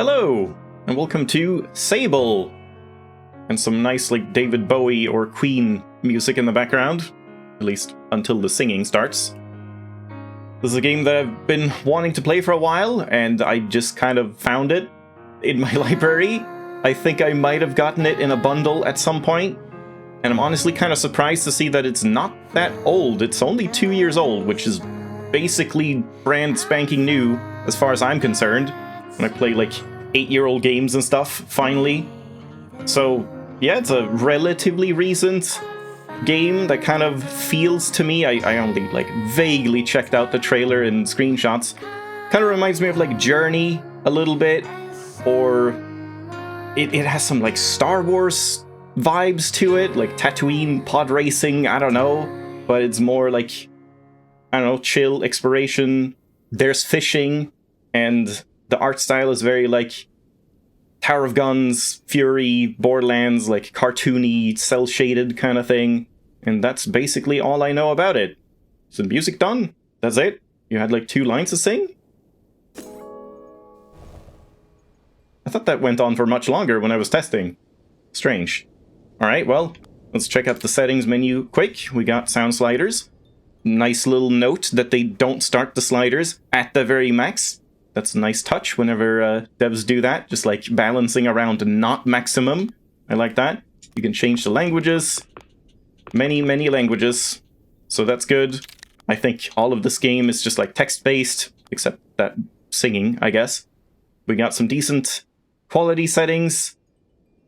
Hello, and welcome to Sable! And some nice, like, David Bowie or Queen music in the background. At least until the singing starts. This is a game that I've been wanting to play for a while, and I just kind of found it in my library. I think I might have gotten it in a bundle at some point, and I'm honestly kind of surprised to see that it's not that old. It's only 2 years old, which is basically brand spanking new as far as I'm concerned. When I play, like, 8-year-old games and stuff, finally. So, yeah, it's a relatively recent game that kind of feels to me, I only, like, vaguely checked out the trailer and screenshots. Kind of reminds me of, like, Journey a little bit, or it has some, like, Star Wars vibes to it, like Tatooine pod racing, I don't know, but it's more like, I don't know, chill exploration. There's fishing, and the art style is very, like, Tower of Guns, Fury, Borderlands, like, cartoony, cel-shaded kind of thing. And that's basically all I know about it. Is the music done? That's it? You had, like, 2 lines to sing? I thought that went on for much longer when I was testing. Strange. Alright, well, let's check out the settings menu quick. We got sound sliders. Nice little note that they don't start the sliders at the very max. That's a nice touch whenever devs do that, just like balancing around not maximum. I like that. You can change the languages. Many languages. So that's good. I think all of this game is just like text-based, except that singing, I guess. We got some decent quality settings.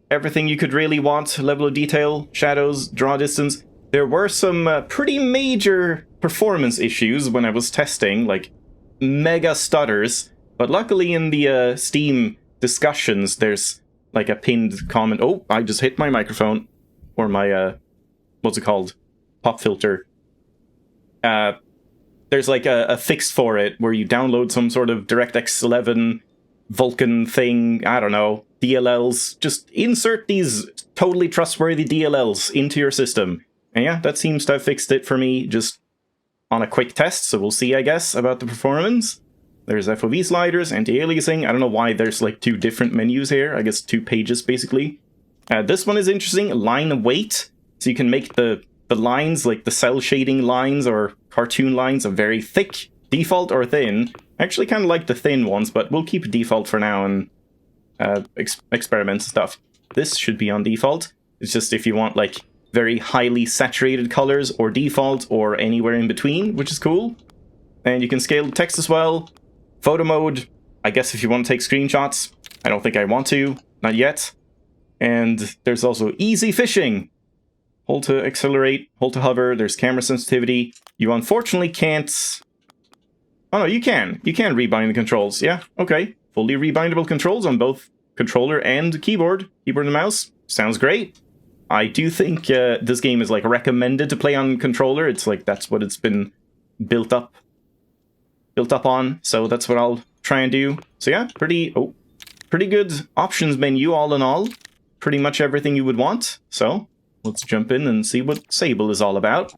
Everything you could really want. Level of detail, shadows, draw distance. There were some pretty major performance issues when I was testing, like mega stutters. But luckily in the Steam discussions, there's like a pinned comment. Oh, I just hit my microphone. Or my, what's it called? Pop filter. There's like a fix for it, where you download some sort of DirectX 11 Vulkan thing, I don't know, DLLs. Just insert these totally trustworthy DLLs into your system. And yeah, that seems to have fixed it for me just on a quick test, so we'll see, I guess, about the performance. There's FOV sliders, anti-aliasing. I don't know why there's like 2 different menus here. I guess 2 pages, basically. This one is interesting. Line weight. So you can make the lines, like the cell shading lines or cartoon lines, are very thick, default, or thin. I actually kind of like the thin ones, but we'll keep default for now and experiments and stuff. This should be on default. It's just if you want, like, very highly saturated colors, or default, or anywhere in between, which is cool. And you can scale the text as well. Photo mode, I guess if you want to take screenshots. I don't think I want to, not yet. And there's also easy fishing. Hold to accelerate, hold to hover, there's camera sensitivity. You unfortunately can't... Oh no, you can. You can rebind the controls, yeah, okay. Fully rebindable controls on both controller and keyboard. Keyboard and mouse, sounds great. I do think this game is, like, recommended to play on controller. It's like, that's what it's been built up on, so that's what I'll try and do. So yeah, pretty good options menu all in all. Pretty much everything you would want. So let's jump in and see what Sable is all about.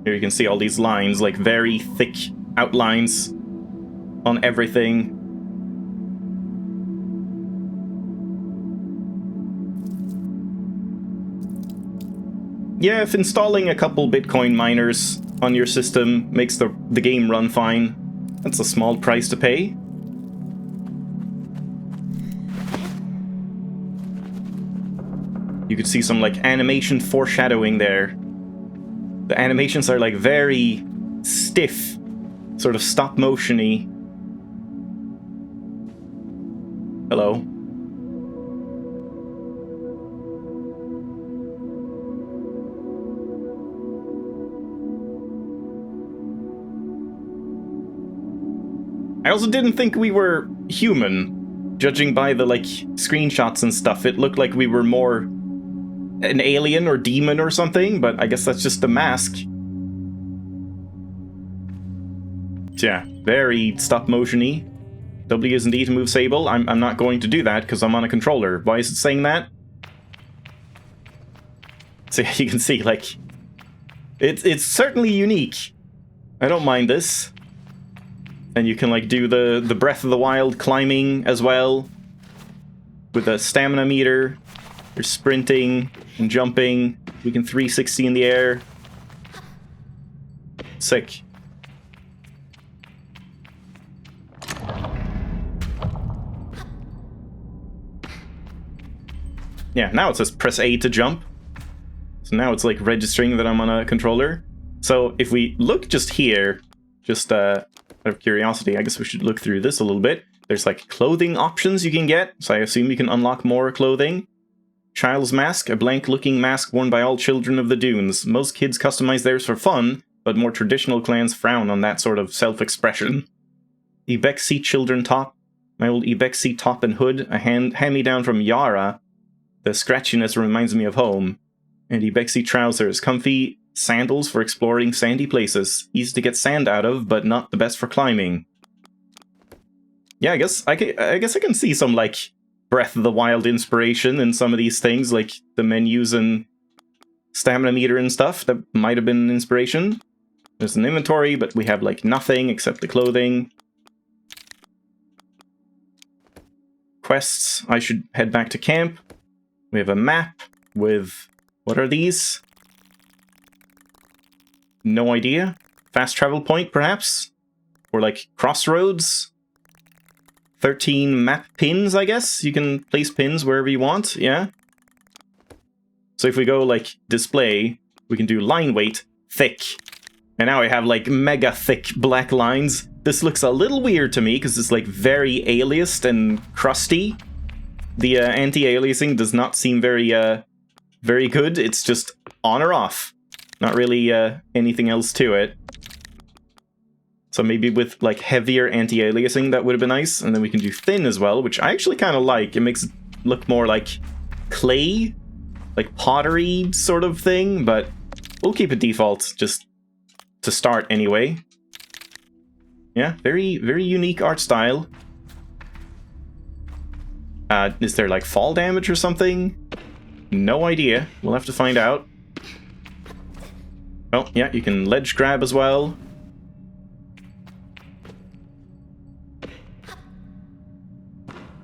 Here you can see all these lines, like very thick outlines on everything. Yeah, if installing a couple Bitcoin miners on your system makes the game run fine, that's a small price to pay. You could see some, like, animation foreshadowing there. The animations are, like, very stiff, sort of stop-motion-y. Hello. I also didn't think we were human. Judging by the, like, screenshots and stuff, it looked like we were more an alien or demon or something, but I guess that's just the mask. Yeah, very stop-motion-y. W is indeed to move Sable. I'm not going to do that because I'm on a controller. Why is it saying that? So you can see, like, it's certainly unique. I don't mind this. And you can, like, do the Breath of the Wild climbing as well. With a stamina meter. You're sprinting and jumping. We can 360 in the air. Sick. Yeah, now it says press A to jump. So now it's like registering that I'm on a controller. So if we look just here, just out of curiosity, I guess we should look through this a little bit. There's like clothing options you can get. So I assume you can unlock more clothing. Child's mask, a blank-looking mask worn by all children of the dunes. Most kids customize theirs for fun, but more traditional clans frown on that sort of self-expression. Ibexi children top. My old Ibexi top and hood, a hand-me-down from Yara. The scratchiness reminds me of home. And Ibexi trousers, comfy sandals for exploring sandy places. Easy to get sand out of, but not the best for climbing. Yeah, I guess I can see some, like, Breath of the Wild inspiration in some of these things, like the menus and stamina meter and stuff. That might have been an inspiration. There's an inventory, but we have, like, nothing except the clothing. Quests. I should head back to camp. We have a map with... What are these? No idea. Fast travel point, perhaps? Or, like, crossroads? 13 map pins, I guess? You can place pins wherever you want, yeah? So if we go, like, display, we can do line weight, thick. And now I have, like, mega thick black lines. This looks a little weird to me, because it's, like, very aliased and crusty. The anti-aliasing does not seem very good. It's just on or off. Not really anything else to it. So maybe with, like, heavier anti-aliasing, that would have been nice. And then we can do thin as well, which I actually kind of like. It makes it look more like clay, like pottery sort of thing, but we'll keep it default just to start anyway. Yeah, very, very unique art style. Is there, like, fall damage or something? No idea. We'll have to find out. Oh, yeah, you can ledge grab as well.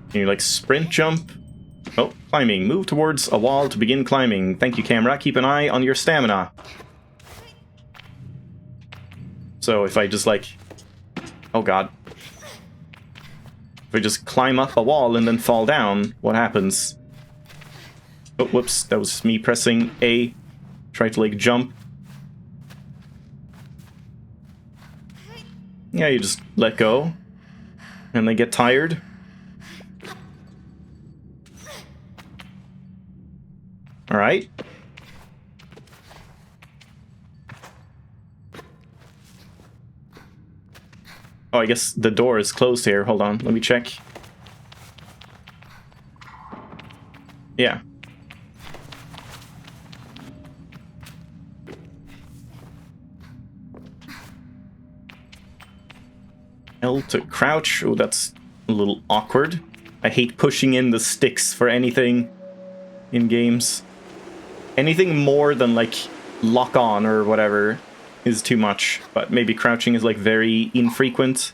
Can you, like, sprint jump? Oh, climbing. Move towards a wall to begin climbing. Thank you, camera. Keep an eye on your stamina. So if I just, like... Oh, God. If I just climb up a wall and then fall down, what happens? Oh, whoops. That was me pressing A. Try to, like, jump. Yeah, you just let go. And they get tired. Alright. Oh, I guess the door is closed here. Hold on, let me check. Yeah. L to crouch. Oh, that's a little awkward. I hate pushing in the sticks for anything in games. Anything more than, like, lock on or whatever is too much. But maybe crouching is, like, very infrequent.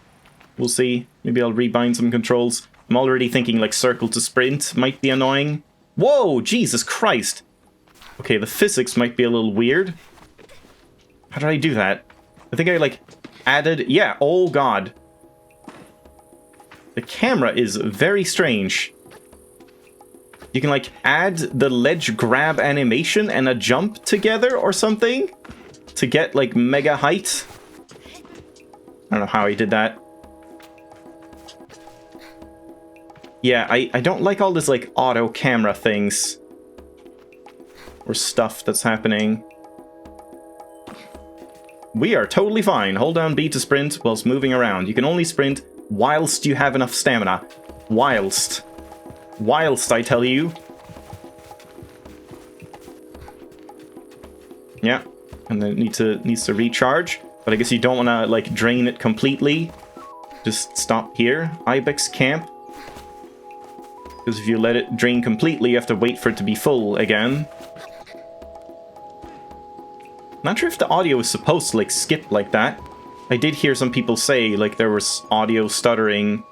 We'll see. Maybe I'll rebind some controls. I'm already thinking, like, circle to sprint might be annoying. Whoa, Jesus Christ! Okay, the physics might be a little weird. How did I do that? I think I, like, added... Yeah, oh God. The camera is very strange. You can, like, add the ledge grab animation and a jump together or something to get, like, mega height. I don't know how he did that. Yeah, I don't like all this, like, auto camera things. Or stuff that's happening. We are totally fine. Hold down B to sprint whilst moving around. You can only sprint whilst you have enough stamina. Whilst. Whilst, I tell you. Yeah, and then it needs to recharge. But I guess you don't want to, like, drain it completely. just stop here. Ibex camp. Because if you let it drain completely, you have to wait for it to be full again. Not sure if the audio is supposed to, like, skip like that. I did hear some people say, like, there was audio stuttering.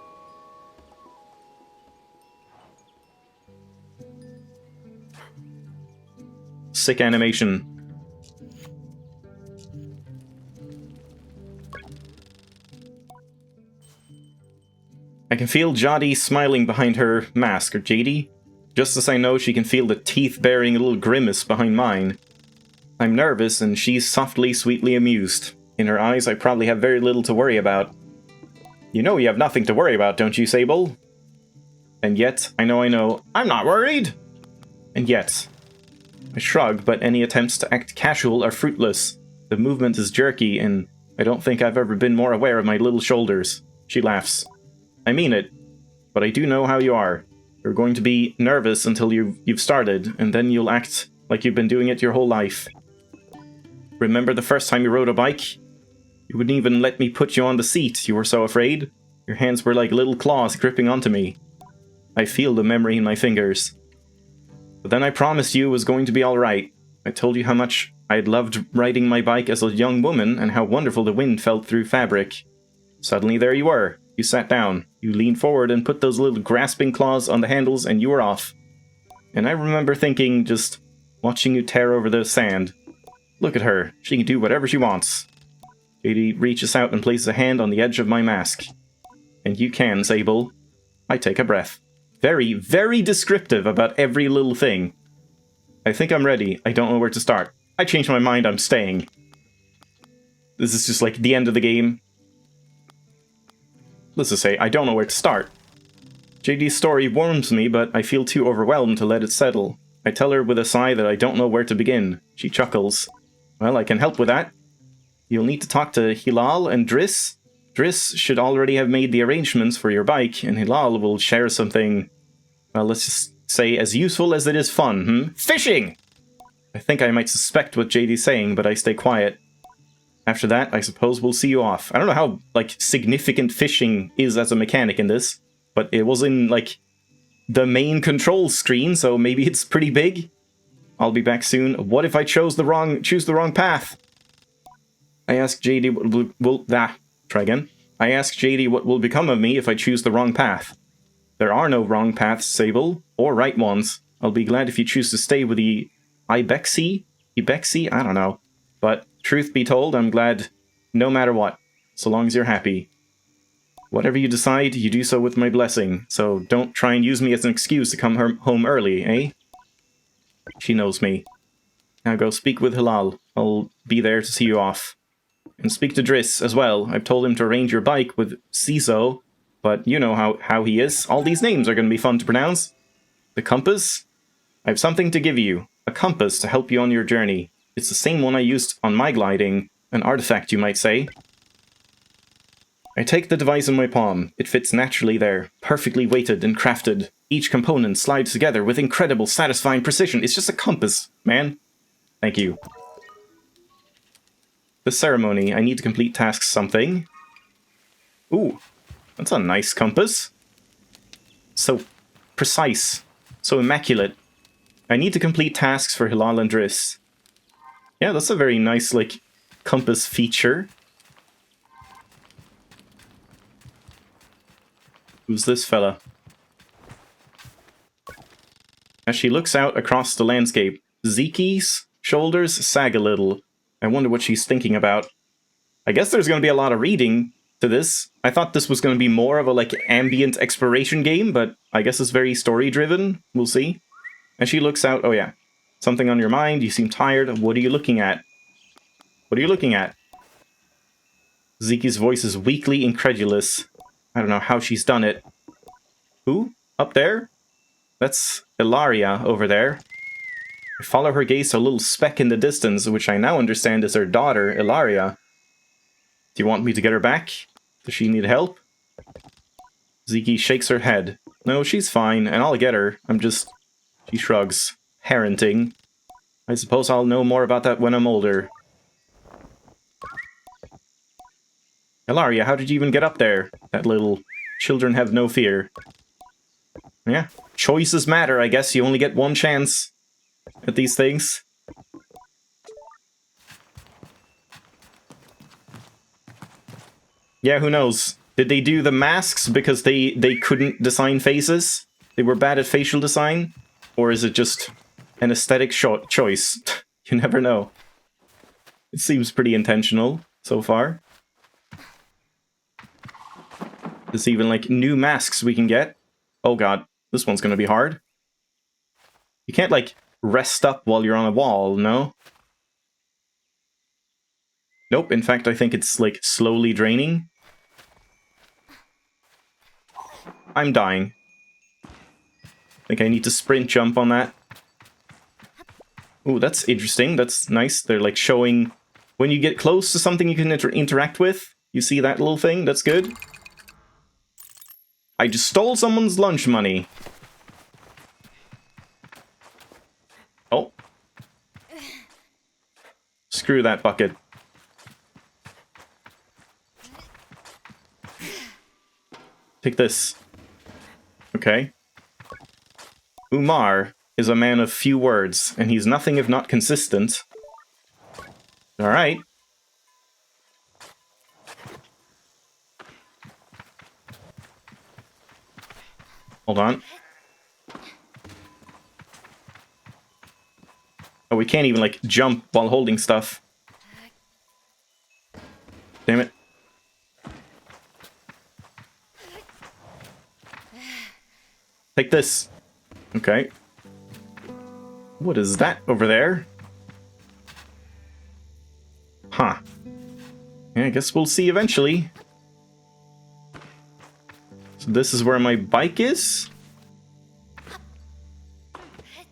Sick animation. I can feel Jodie smiling behind her mask, or JD. Just as I know she can feel the teeth bearing a little grimace behind mine. I'm nervous, and she's softly, sweetly amused. In her eyes, I probably have very little to worry about. You know you have nothing to worry about, don't you, Sable? And yet, I know, I'm not worried! And yet... I shrug, but any attempts to act casual are fruitless. The movement is jerky, and I don't think I've ever been more aware of my little shoulders. She laughs. I mean it, but I do know how you are. You're going to be nervous until you've started, and then you'll act like you've been doing it your whole life. Remember the first time you rode a bike? You wouldn't even let me put you on the seat, you were so afraid. Your hands were like little claws gripping onto me. I feel the memory in my fingers. But then I promised you it was going to be alright. I told you how much I'd loved riding my bike as a young woman, and how wonderful the wind felt through fabric. Suddenly there you were. You sat down. You leaned forward and put those little grasping claws on the handles, and you were off. And I remember thinking, just watching you tear over the sand. Look at her. She can do whatever she wants. JD reaches out and places a hand on the edge of my mask. And you can, Sable. I take a breath. Very, very descriptive about every little thing. I think I'm ready. I don't know where to start. I changed my mind. I'm staying. This is just like the end of the game. Let's just say, I don't know where to start. JD's story warms me, but I feel too overwhelmed to let it settle. I tell her with a sigh that I don't know where to begin. She chuckles. Well, I can help with that. You'll need to talk to Hilal and Driss. Driss should already have made the arrangements for your bike, and Hilal will share something, well, let's just say as useful as it is fun, Fishing! I think I might suspect what JD's saying, but I stay quiet. After that, I suppose we'll see you off. I don't know how, like, significant fishing is as a mechanic in this, but it was in, like, the main control screen, so maybe it's pretty big. I'll be back soon. What if I choose the wrong path? I ask JD I ask JD what will become of me if I choose the wrong path. There are no wrong paths, Sable, or right ones. I'll be glad if you choose to stay with the Ibexi? I don't know. But truth be told, I'm glad no matter what, so long as you're happy. Whatever you decide, you do so with my blessing, so don't try and use me as an excuse to come home early, eh? She knows me. Now go speak with Hilal. I'll be there to see you off. And speak to Driss as well. I've told him to arrange your bike with Ciso, but you know how he is. All these names are going to be fun to pronounce. The compass? I have something to give you. A compass to help you on your journey. It's the same one I used on my gliding. An artifact, you might say. I take the device in my palm. It fits naturally there, perfectly weighted and crafted. Each component slides together with incredible, satisfying precision. It's just a compass, man. Thank you. The ceremony. I need to complete tasks something. Ooh, that's a nice compass. So precise. So immaculate. I need to complete tasks for Hilal and Driss. Yeah, that's a very nice, like, compass feature. Who's this fella? As she looks out across the landscape, Zeki's shoulders sag a little. I wonder what she's thinking about. I guess there's going to be a lot of reading to this. I thought this was going to be more of a, like, ambient exploration game, but I guess it's very story-driven. We'll see. As she looks out, oh yeah. Something on your mind? You seem tired. What are you looking at? What are you looking at? Zeki's voice is weakly incredulous. I don't know how she's done it. Who? Up there? That's Ilaria over there. I follow her gaze to a little speck in the distance, which I now understand is her daughter, Ilaria. Do you want me to get her back? Does she need help? Zeki shakes her head. No, she's fine, and I'll get her. I'm just... She shrugs. Parenting. I suppose I'll know more about that when I'm older. Ilaria, how did you even get up there? That little children have no fear. Yeah, choices matter, I guess. You only get one chance at these things. Yeah, who knows? Did they do the masks because they couldn't design faces? They were bad at facial design? Or is it just an aesthetic choice? You never know. It seems pretty intentional so far. There's even, like, new masks we can get. Oh god, this one's gonna be hard. You can't, like, rest up while you're on a wall, no? Nope, in fact, I think it's, like, slowly draining. I'm dying. I think I need to sprint jump on that. Ooh, that's interesting. That's nice. They're, like, showing... When you get close to something you can interact with, you see that little thing? That's good. I just stole someone's lunch money. Oh. Screw that bucket. Take this. Okay. Umar is a man of few words, and he's nothing if not consistent. Alright. Hold on. Oh, we can't even, like, jump while holding stuff. Damn it. Take this. Okay. What is that over there? Huh. Yeah, I guess we'll see eventually. So this is where my bike is?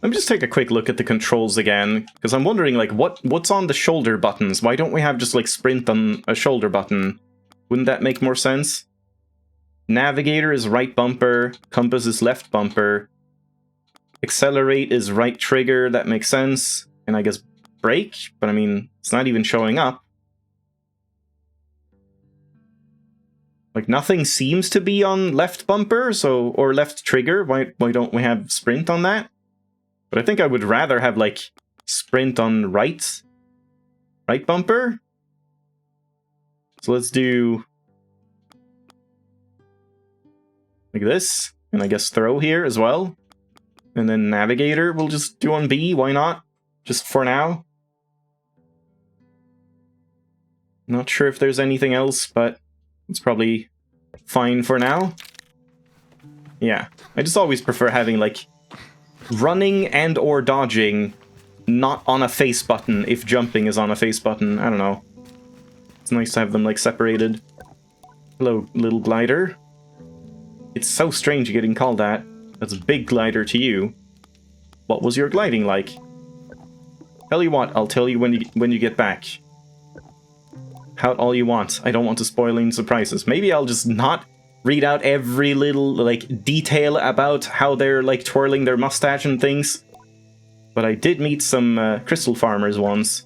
Let me just take a quick look at the controls again, because I'm wondering, like, what's on the shoulder buttons? Why don't we have just, like, sprint on a shoulder button? Wouldn't that make more sense? Navigator is right bumper, compass is left bumper, accelerate is right trigger, that makes sense, and I guess brake, but I mean, it's not even showing up. Like, nothing seems to be on left bumper, so, or left trigger, why don't we have sprint on that? But I think I would rather have, like, sprint on right bumper. So let's do like this, and I guess throw here as well. And then navigator we'll just do on B, why not? Just for now. Not sure if there's anything else, but it's probably fine for now. Yeah, I just always prefer having, like, running and or dodging not on a face button if jumping is on a face button. I don't know. It's nice to have them, like, separated. Hello, little glider. It's so strange you getting called that. That's a big glider to you. What was your gliding like? Tell you what, I'll tell you when you get back. Hout all you want. I don't want to spoil any surprises. Maybe I'll just not read out every little, like, detail about how they're, like, twirling their mustache and things. But I did meet some crystal farmers once.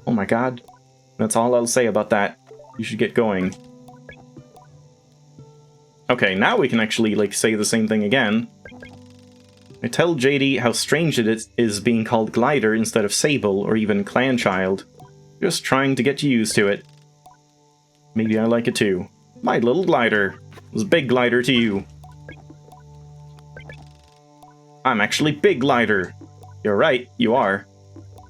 Oh my god. That's all I'll say about that. You should get going. Okay, now we can actually, like, say the same thing again. I tell JD how strange it is being called Glider instead of Sable or even Clanchild. Just trying to get you used to it. Maybe I like it too. My little glider. Was big glider to you. I'm actually big glider. You're right, you are.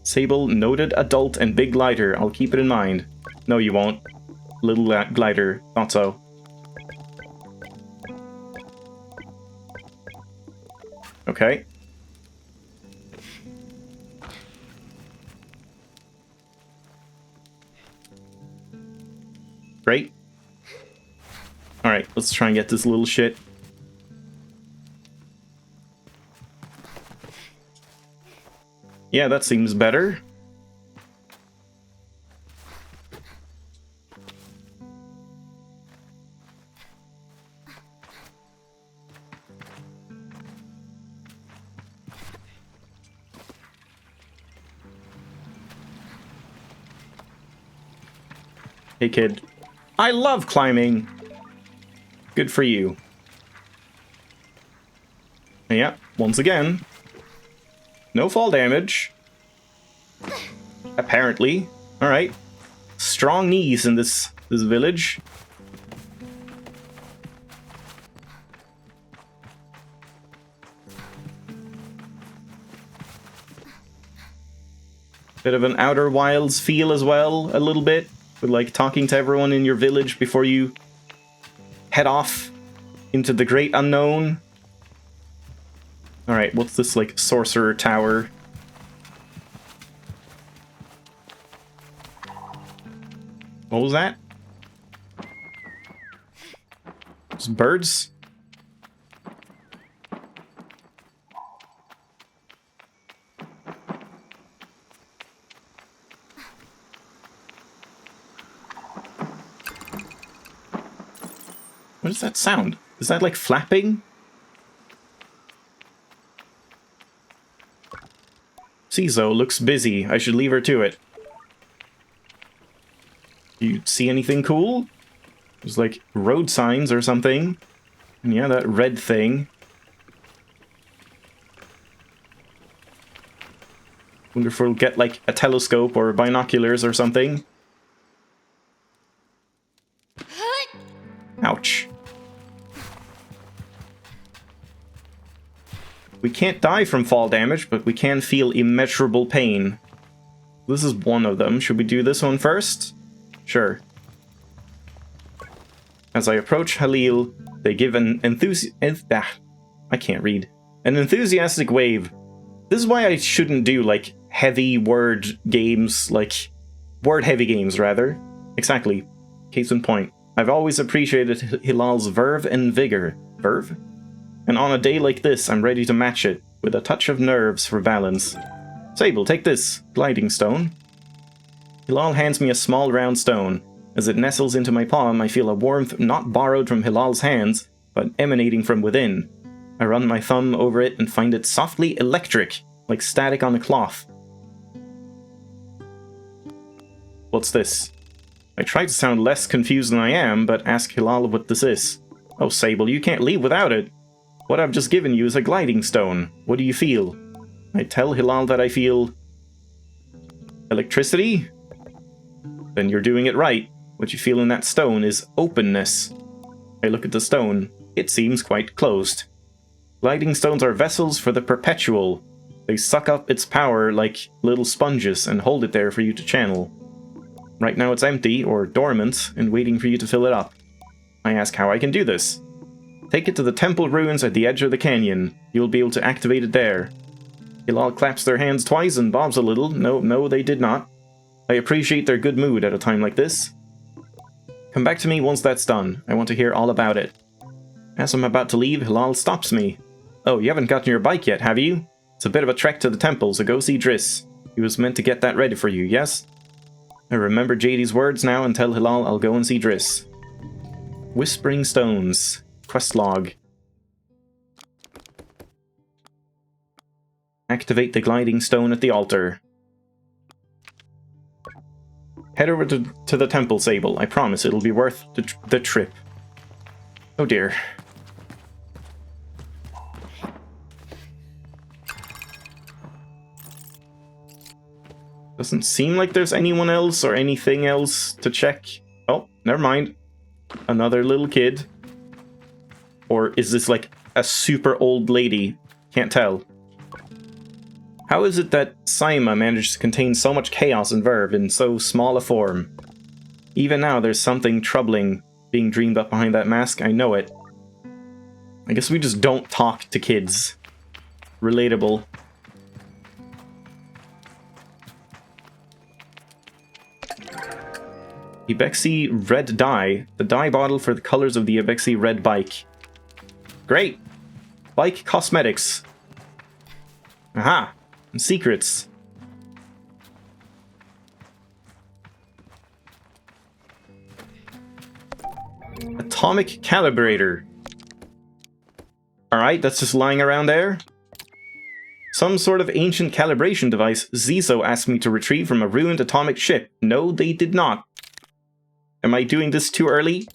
Sable, noted adult and big glider. I'll keep it in mind. No, you won't. Little glider. Not so. Okay. Great. Alright, let's try and get this little shit. Yeah, that seems better. Hey, kid. I love climbing. Good for you. Yeah, once again. No fall damage. Apparently. Alright. Strong knees in this village. Bit of an Outer Wilds feel as well, a little bit. With like talking to everyone in your village before you head off into the great unknown. Alright, what's this like sorcerer tower? What was that? Just birds? What is that sound? Is that like flapping? Cizo looks busy. I should leave her to it. You see anything cool? There's like road signs or something. And yeah, that red thing. Wonder if we'll get like a telescope or binoculars or something. Ouch. We can't die from fall damage, but we can feel immeasurable pain. This is one of them. Should we do this one first? Sure. As I approach Halil, they give an I can't read. An enthusiastic wave. This is why I shouldn't do, like, heavy word games, like, word-heavy games, rather. Exactly. Case in point. I've always appreciated Hilal's verve and vigor. Verve? And on a day like this, I'm ready to match it, with a touch of nerves for balance. Sable, take this gliding stone. Hilal hands me a small round stone. As it nestles into my palm, I feel a warmth not borrowed from Hilal's hands, but emanating from within. I run my thumb over it and find it softly electric, like static on a cloth. What's this? I try to sound less confused than I am, but ask Hilal what this is. Oh, Sable, you can't leave without it. What I've just given you is a gliding stone. What do you feel? I tell Hilal that I feel... electricity? Then you're doing it right. What you feel in that stone is openness. I look at the stone. It seems quite closed. Gliding stones are vessels for the perpetual. They suck up its power like little sponges and hold it there for you to channel. Right now it's empty, or dormant, and waiting for you to fill it up. I ask how I can do this. Take it to the temple ruins at the edge of the canyon. You'll be able to activate it there. Hilal claps their hands twice and bobs a little. No, they did not. I appreciate their good mood at a time like this. Come back to me once that's done. I want to hear all about it. As I'm about to leave, Hilal stops me. Oh, you haven't gotten your bike yet, have you? It's a bit of a trek to the temple, so go see Driss. He was meant to get that ready for you, yes? I remember JD's words now and tell Hilal I'll go and see Driss. Whispering Stones. Quest log. Activate the gliding stone at the altar. Head over to the temple, Sable. I promise it'll be worth the trip. Oh dear. Doesn't seem like there's anyone else or anything else to check. Oh, never mind. Another little kid. Or is this like a super old lady? Can't tell. How is it that Saima managed to contain so much chaos and verve in so small a form? Even now, there's something troubling being dreamed up behind that mask. I know it. I guess we just don't talk to kids. Relatable. Ibexi Red Dye. The dye bottle for the colors of the Ibexi Red Bike. Great! Bike cosmetics. Aha! And secrets. Atomic calibrator. Alright, that's just lying around there. Some sort of ancient calibration device Zizo asked me to retrieve from a ruined atomic ship. No, they did not. Am I doing this too early?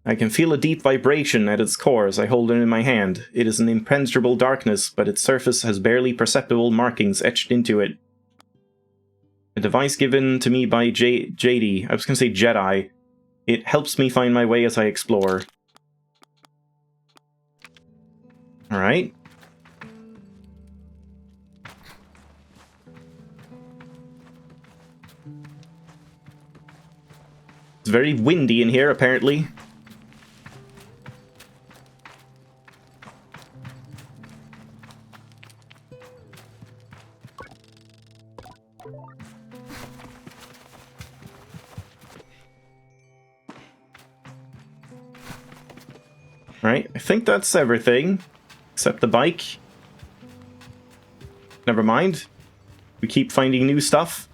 I can feel a deep vibration at its core as I hold it in my hand. It is an impenetrable darkness, but its surface has barely perceptible markings etched into it. A device given to me by JD. I was going to say Jedi. It helps me find my way as I explore. Alright. It's very windy in here, apparently. Right, I think that's everything. Except the bike. Never mind. We keep finding new stuff.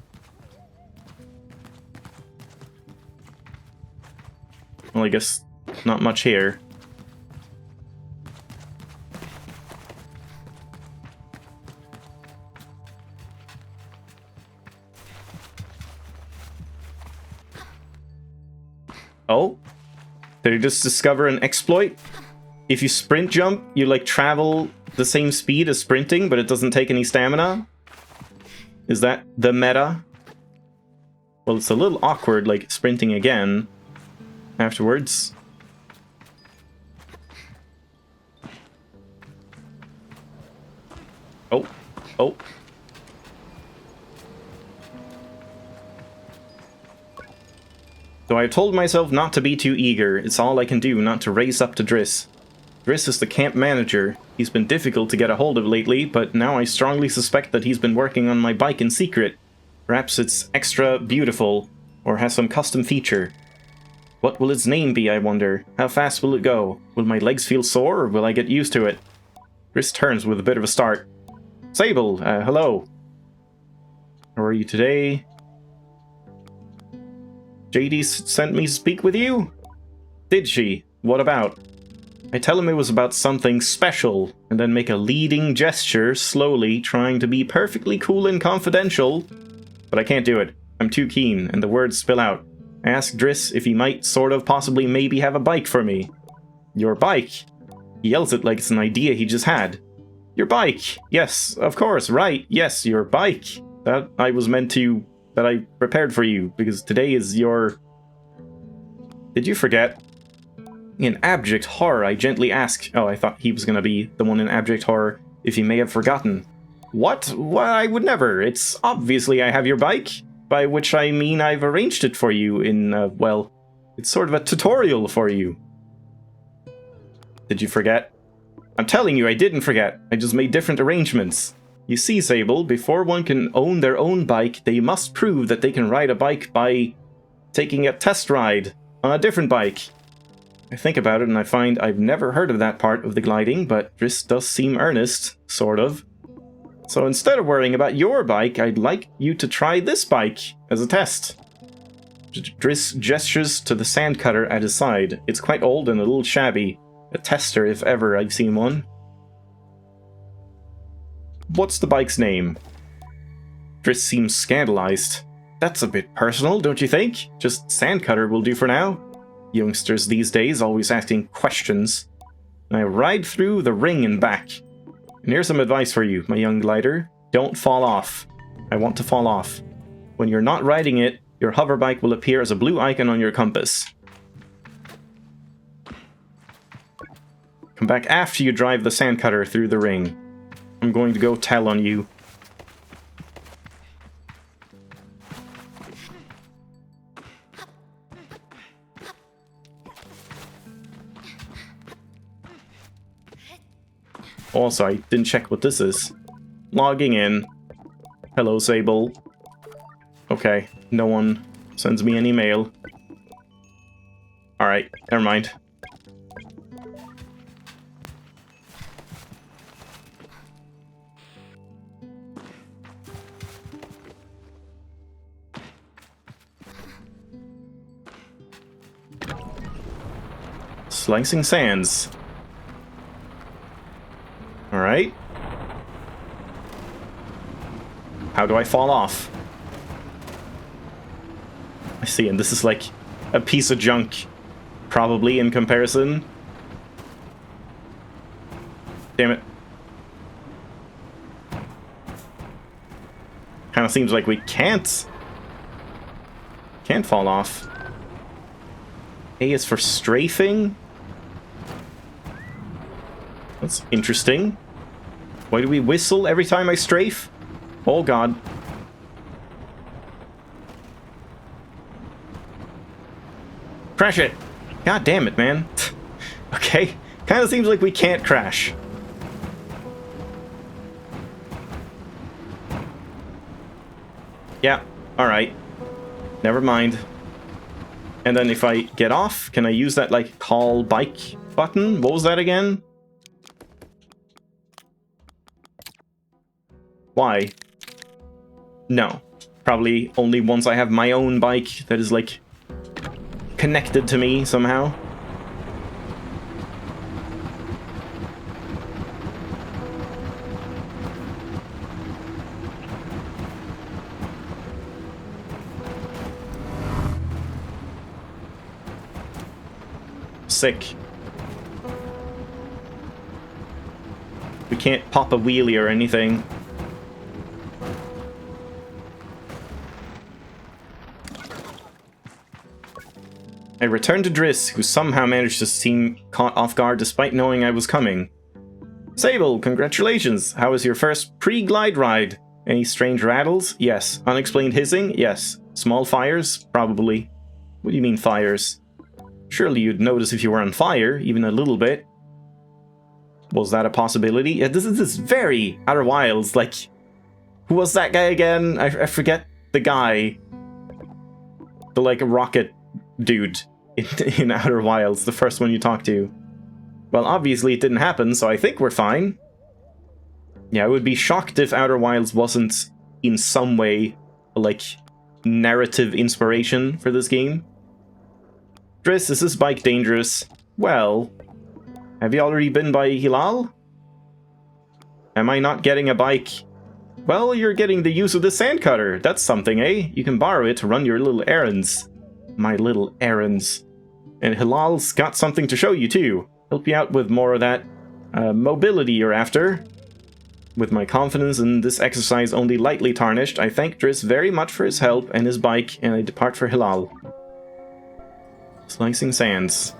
Well, I guess not much here. Oh? Did I just discover an exploit? If you sprint jump, you like travel the same speed as sprinting, but it doesn't take any stamina? Is that the meta? Well, it's a little awkward, like sprinting again afterwards. Oh, oh. So I told myself not to be too eager. It's all I can do not to race up to Driss. Driss is the camp manager. He's been difficult to get a hold of lately, but now I strongly suspect that he's been working on my bike in secret. Perhaps it's extra beautiful, or has some custom feature. What will its name be, I wonder? How fast will it go? Will my legs feel sore, or will I get used to it? Driss turns with a bit of a start. Sable, hello. How are you today? JD sent me to speak with you? Did she? What about? I tell him it was about something special, and then make a leading gesture, slowly, trying to be perfectly cool and confidential. But I can't do it. I'm too keen, and the words spill out. I ask Driss if he might, sort of, possibly, maybe have a bike for me. Your bike? He yells it like it's an idea he just had. Your bike! Yes, of course, right, yes, your bike. That I was meant to... that I prepared for you, because today is your... Did you forget? In abject horror, I gently ask... Oh, I thought he was gonna be the one in abject horror, if he may have forgotten. What? Why, I would never. It's obviously I have your bike, by which I mean I've arranged it for you in, well, it's sort of a tutorial for you. Did you forget? I'm telling you, I didn't forget. I just made different arrangements. You see, Sable, before one can own their own bike, they must prove that they can ride a bike by taking a test ride on a different bike. I think about it and I find I've never heard of that part of the gliding, but Driss does seem earnest, sort of. So instead of worrying about your bike, I'd like you to try this bike as a test. Driss gestures to the sand cutter at his side. It's quite old and a little shabby. A tester, if ever I've seen one. What's the bike's name? Driss seems scandalized. That's a bit personal, don't you think? Just sandcutter will do for now. Youngsters these days always asking questions. I ride through the ring and back. And here's some advice for you, my young glider. Don't fall off. I want to fall off. When you're not riding it, your hover bike will appear as a blue icon on your compass. Come back after you drive the sandcutter through the ring. I'm going to go tell on you. Also, I didn't check what this is. Logging in. Hello, Sable. Okay, no one sends me any mail. Alright, never mind. Slicing sands. Alright. How do I fall off? I see, and this is like a piece of junk, probably, in comparison. Damn it. Kind of seems like we can't fall off. A is for strafing. That's interesting. Why do we whistle every time I strafe? Oh god. Crash it! God damn it, man. Okay. Kind of seems like we can't crash. Yeah, alright. Never mind. And then if I get off, can I use that, like, call bike button? What was that again? Why? No. Probably only once I have my own bike that is, like, connected to me somehow. Sick. We can't pop a wheelie or anything. I returned to Driss, who somehow managed to seem caught off guard despite knowing I was coming. Sable, congratulations! How was your first pre-glide ride? Any strange rattles? Yes. Unexplained hissing? Yes. Small fires? Probably. What do you mean fires? Surely you'd notice if you were on fire, even a little bit. Was that a possibility? Yeah, this is very Outer Wilds, like... Who was that guy again? I forget the guy. The, like, rocket dude in Outer Wilds, the first one you talk to. Well, obviously it didn't happen, so I think we're fine. Yeah, I would be shocked if Outer Wilds wasn't, in some way, like, narrative inspiration for this game. Driss, is this bike dangerous? Well, have you already been by Hilal? Am I not getting a bike? Well, you're getting the use of the sand cutter. That's something, eh? You can borrow it to run your little errands. My little errands. And Hilal's got something to show you, too. Help you out with more of that mobility you're after. With my confidence in this exercise only lightly tarnished, I thank Driss very much for his help and his bike, and I depart for Hilal. Slicing sands.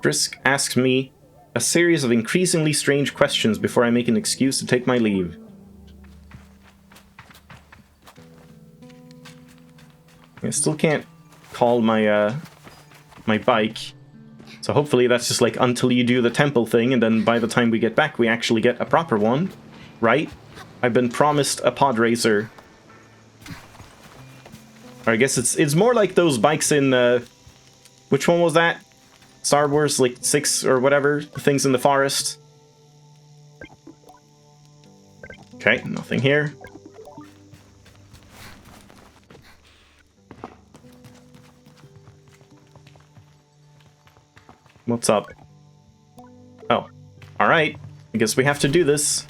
Driss asks me a series of increasingly strange questions before I make an excuse to take my leave. I still can't call my my bike, so hopefully that's just like until you do the temple thing, and then by the time we get back we actually get a proper one, right? I've been promised a pod racer. Or I guess it's more like those bikes in which one was that? Star Wars, like 6 or whatever, the things in the forest. Okay, nothing here. What's up? Oh, alright. I guess we have to do this.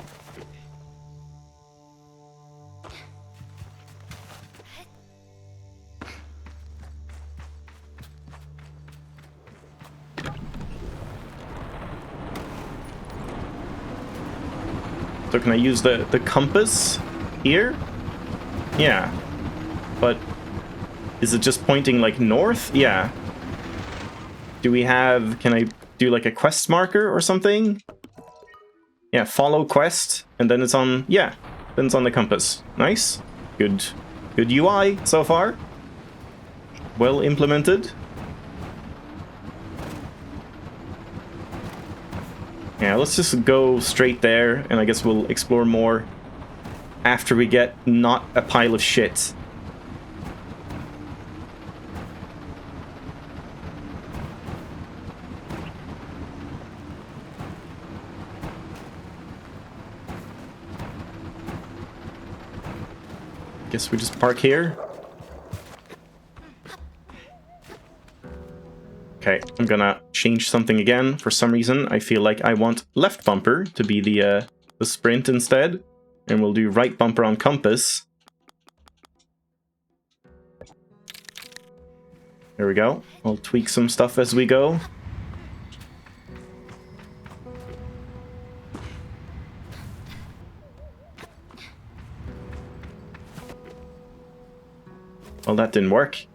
So can I use the compass here? Yeah. But is it just pointing like north? Yeah. Do we have... Can I do like a quest marker or something? Yeah, follow quest. And then it's on... Yeah. Then it's on the compass. Nice. Good. Good UI so far. Well implemented. Yeah, let's just go straight there, and I guess we'll explore more after we get not a pile of shit. Guess we just park here. Okay, I'm gonna change something again. For some reason, I feel like I want left bumper to be the sprint instead. And we'll do right bumper on compass. There we go. I'll tweak some stuff as we go. Well, that didn't work.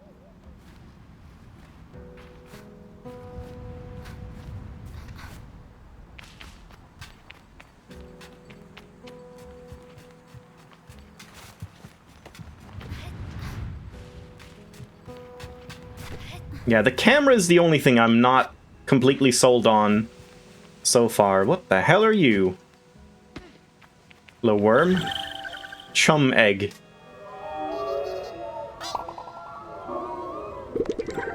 Yeah, the camera is the only thing I'm not completely sold on so far. What the hell are you? Hello, worm? Chum egg.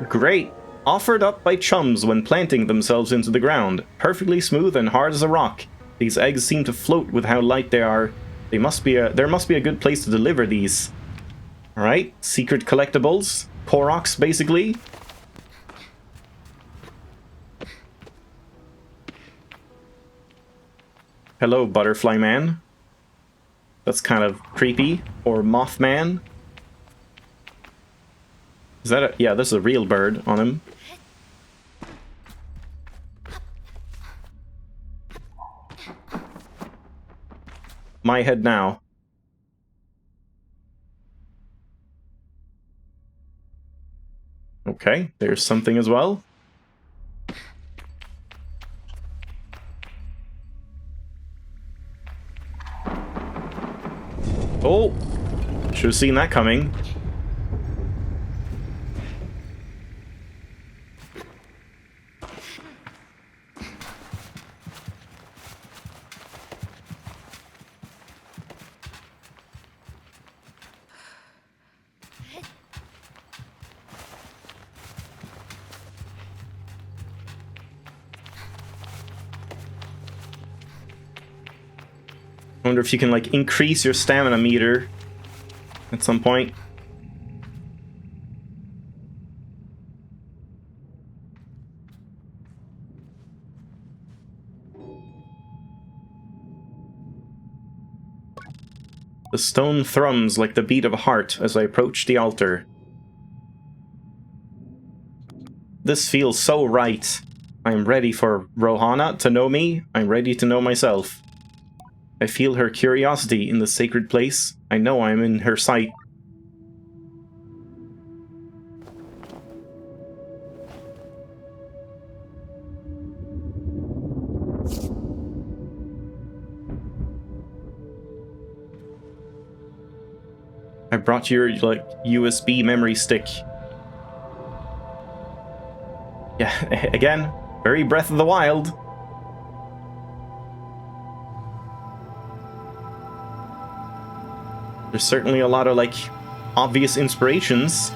Great. Offered up by chums when planting themselves into the ground. Perfectly smooth and hard as a rock. These eggs seem to float with how light they are. There must be a good place to deliver these. Alright, secret collectibles. Koroks, basically. Hello, Butterfly Man. That's kind of creepy. Or Mothman. Is that a... yeah, there's a real bird on him. My head now. Okay, there's something as well. Oh! Should have seen that coming. I wonder if you can, like, increase your stamina meter at some point. The stone thrums like the beat of a heart as I approach the altar. This feels so right. I'm ready for Rohana to know me. I'm ready to know myself. I feel her curiosity in the sacred place. I know I am in her sight. I brought your, like, USB memory stick. Yeah, again, very Breath of the Wild. There's certainly a lot of, like, obvious inspirations.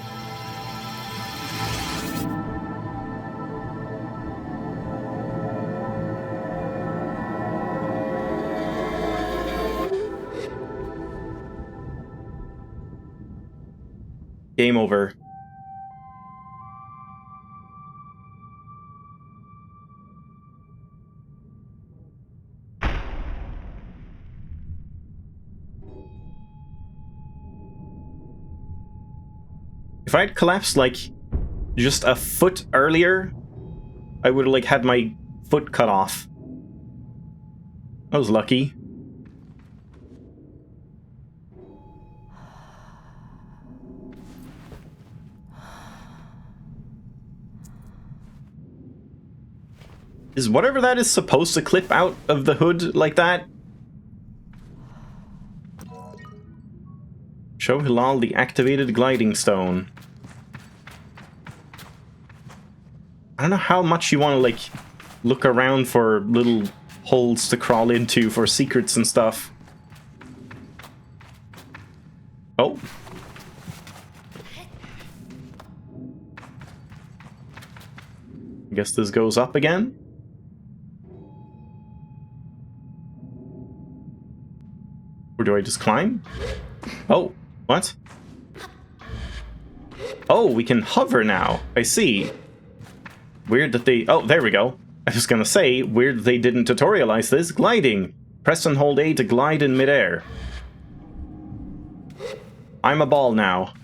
Game over. If I'd collapsed, like, just a foot earlier, I would have, like, had my foot cut off. I was lucky. Is whatever that is supposed to clip out of the hood like that? Show Hilal the activated gliding stone. I don't know how much you want to, like, look around for little holes to crawl into for secrets and stuff. Oh. I guess this goes up again. Or do I just climb? Oh, what? Oh, we can hover now. I see. Weird that they... oh, there we go. I was gonna say, weird that they didn't tutorialize this. Gliding. Press and hold A to glide in midair. I'm a ball now.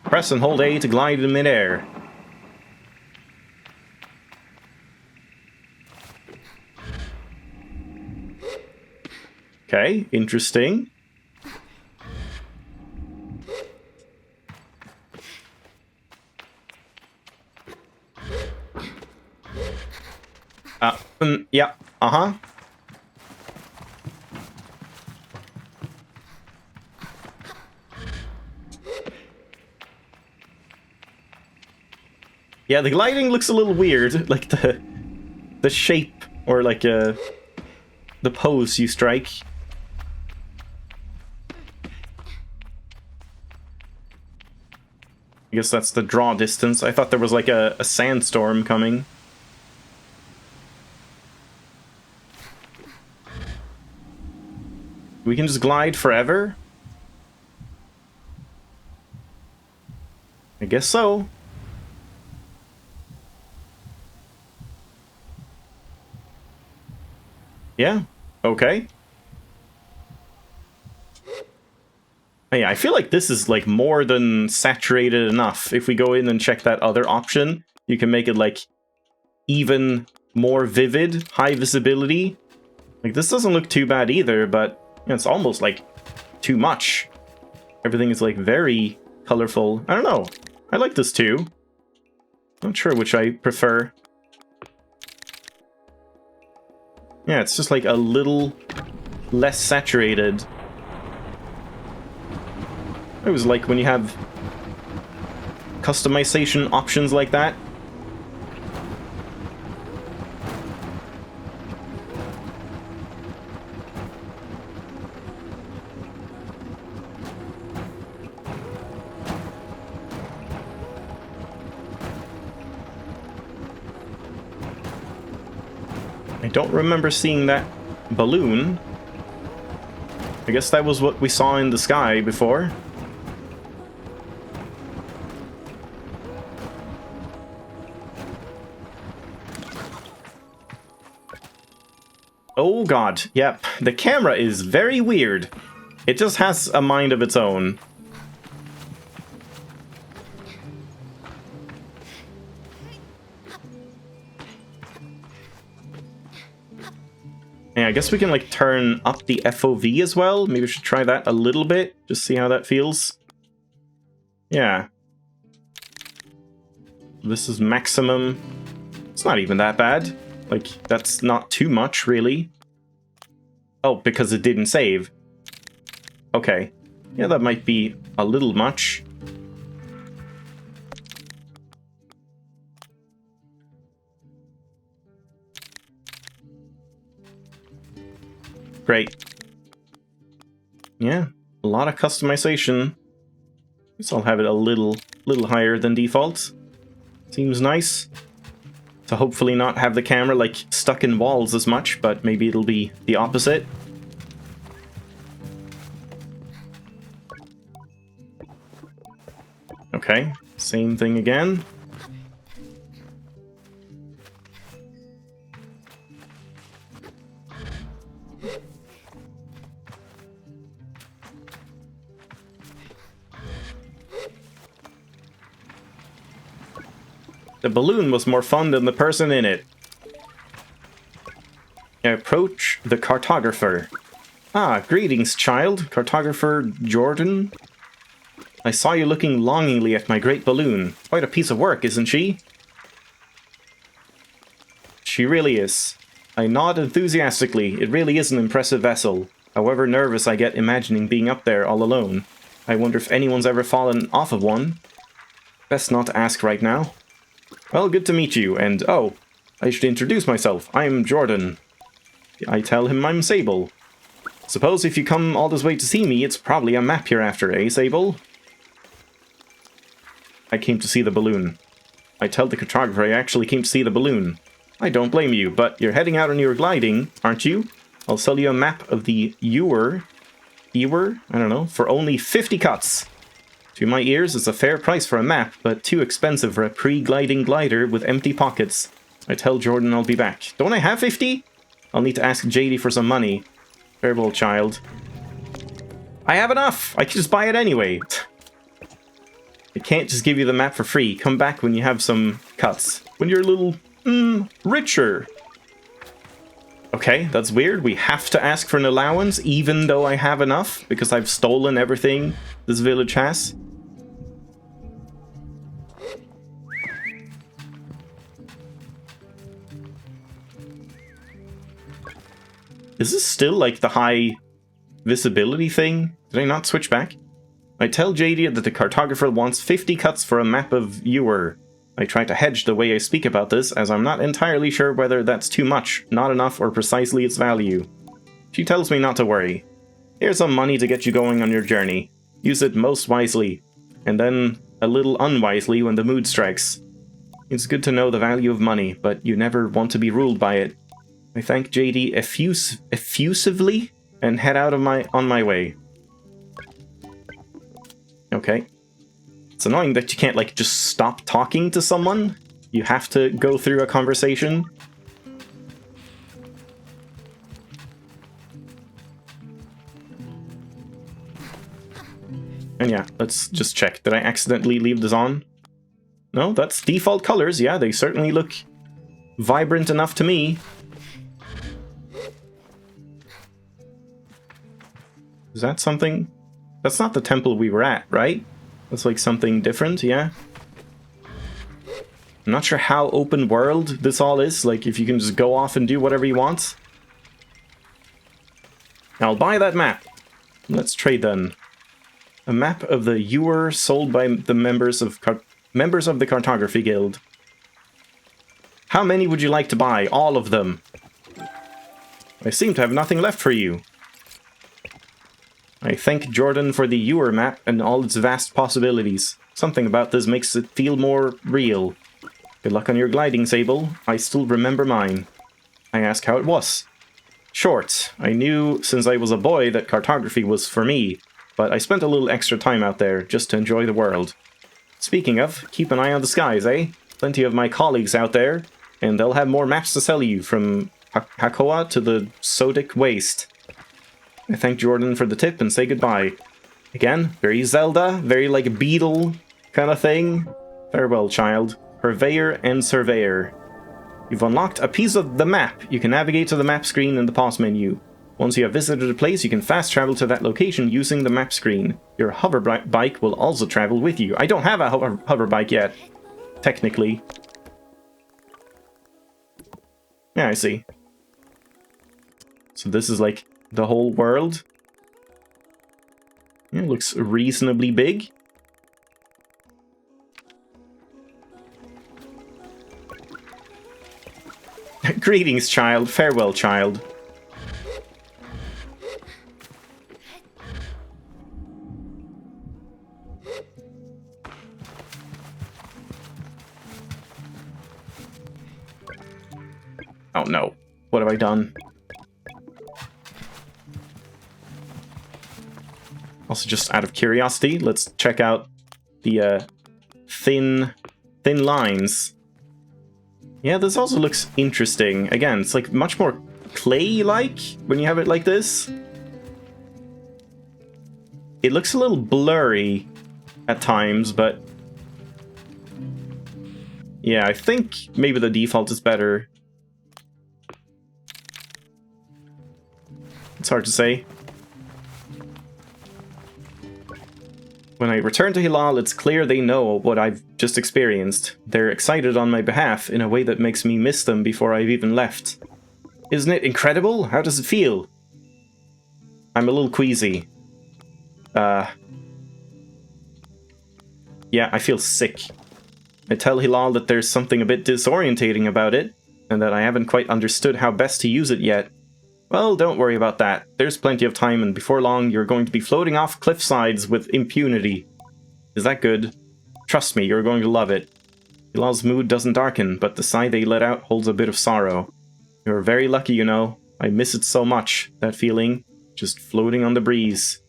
Press and hold A to glide in midair. Okay, interesting. Yeah, uh-huh. Yeah, the gliding looks a little weird, like the shape, or like the pose you strike. I guess that's the draw distance. I thought there was like a sandstorm coming. We can just glide forever? I guess so. Yeah, okay. Yeah, I feel like this is like more than saturated enough. If we go in and check that other option, you can make it like even more vivid, high visibility. Like this doesn't look too bad either, but you know, it's almost like too much. Everything is like very colorful. I don't know. I like this too. Not sure which I prefer. Yeah, it's just like a little less saturated. It was like when you have customization options like that. I don't remember seeing that balloon. I guess that was what we saw in the sky before. Oh god, yep. The camera is very weird. It just has a mind of its own. Yeah, I guess we can like turn up the FOV as well. Maybe we should try that a little bit. Just see how that feels. Yeah. This is maximum. It's not even that bad. Like, that's not too much, really. Oh, because it didn't save. Okay. Yeah, that might be a little much. Great. Yeah, a lot of customization. Guess I'll have it a little higher than default. Seems nice. To hopefully not have the camera like stuck in walls as much, but maybe it'll be the opposite. Okay, same thing again. The balloon was more fun than the person in it. Approach the cartographer. Ah, greetings, child. Cartographer Jordan. I saw you looking longingly at my great balloon. Quite a piece of work, isn't she? She really is. I nod enthusiastically. It really is an impressive vessel. However nervous I get imagining being up there all alone. I wonder if anyone's ever fallen off of one. Best not to ask right now. Well, good to meet you, and oh, I should introduce myself. I'm Jordan. I tell him I'm Sable. Suppose if you come all this way to see me, it's probably a map you're after, eh, Sable? I came to see the balloon. I tell the cartographer I actually came to see the balloon. I don't blame you, but you're heading out on your gliding, aren't you? I'll sell you a map of the Ewer? I don't know, for only 50 cuts. To my ears, it's a fair price for a map, but too expensive for a pre-gliding glider with empty pockets. I tell Jordan I'll be back. Don't I have 50? I'll need to ask JD for some money. Terrible child. I have enough! I can just buy it anyway. I can't just give you the map for free. Come back when you have some cuts. When you're a little, richer. Okay, that's weird. We have to ask for an allowance even though I have enough because I've stolen everything this village has. Is this still like the high visibility thing? Did I not switch back? I tell JD that the cartographer wants 50 cuts for a map of Ewer. I try to hedge the way I speak about this, as I'm not entirely sure whether that's too much, not enough, or precisely its value. She tells me not to worry. Here's some money to get you going on your journey. Use it most wisely, and then a little unwisely when the mood strikes. It's good to know the value of money, but you never want to be ruled by it. I thank JD effusively and head out of on my way. Okay. It's annoying that you can't, like, just stop talking to someone. You have to go through a conversation. And yeah, let's just check. Did I accidentally leave this on? No, that's default colors. Yeah, they certainly look vibrant enough to me. Is that something? That's not the temple we were at, right? That's like something different, yeah? I'm not sure how open world this all is, like if you can just go off and do whatever you want. I'll buy that map. Let's trade then. A map of the Ewer sold by the members of the Cartography Guild. How many would you like to buy? All of them. I seem to have nothing left for you. I thank Jordan for the Ewer map and all its vast possibilities. Something about this makes it feel more real. Good luck on your gliding, Sable. I still remember mine. I ask how it was. Short. I knew since I was a boy that cartography was for me, but I spent a little extra time out there just to enjoy the world. Speaking of, keep an eye on the skies, eh? Plenty of my colleagues out there, and they'll have more maps to sell you, from Hakoa to the Sodic Waste. I thank Jordan for the tip and say goodbye. Again, very Zelda, very like Beetle kind of thing. Farewell, child. Purveyor and Surveyor. You've unlocked a piece of the map. You can navigate to the map screen in the pause menu. Once you have visited a place, you can fast travel to that location using the map screen. Your hover bike will also travel with you. I don't have a hover bike yet, technically. Yeah, I see. So this is like the whole world. Yeah, it looks reasonably big. Greetings, child. Farewell, child. Oh no. What have I done? Also, just out of curiosity, let's check out the thin lines. Yeah, this also looks interesting. Again, it's like much more clay-like when you have it like this. It looks a little blurry at times, but yeah, I think maybe the default is better. It's hard to say. When I return to Hilal, it's clear they know what I've just experienced. They're excited on my behalf in a way that makes me miss them before I've even left. Isn't it incredible? How does it feel? I'm a little queasy. Yeah, I feel sick. I tell Hilal that there's something a bit disorientating about it, and that I haven't quite understood how best to use it yet. Well, don't worry about that. There's plenty of time, and before long, you're going to be floating off cliff sides with impunity. Is that good? Trust me, you're going to love it. Hilal's mood doesn't darken, but the sigh they let out holds a bit of sorrow. You're very lucky, you know. I miss it so much, that feeling. Just floating on the breeze.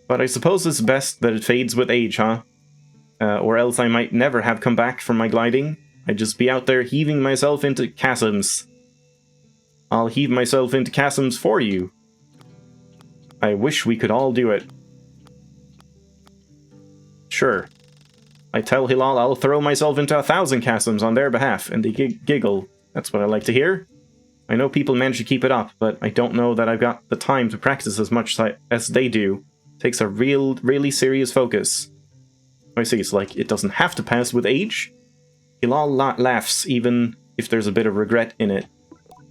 But I suppose it's best that it fades with age, huh? Or else I might never have come back from my gliding. I'd just be out there heaving myself into chasms. I'll heave myself into chasms for you. I wish we could all do it. Sure. I tell Hilal I'll throw myself into 1,000 chasms on their behalf, and they giggle. That's what I like to hear. I know people manage to keep it up, but I don't know that I've got the time to practice as much as they do. It takes a really serious focus. I see, it's like it doesn't have to pass with age. Hilal laughs, even if there's a bit of regret in it.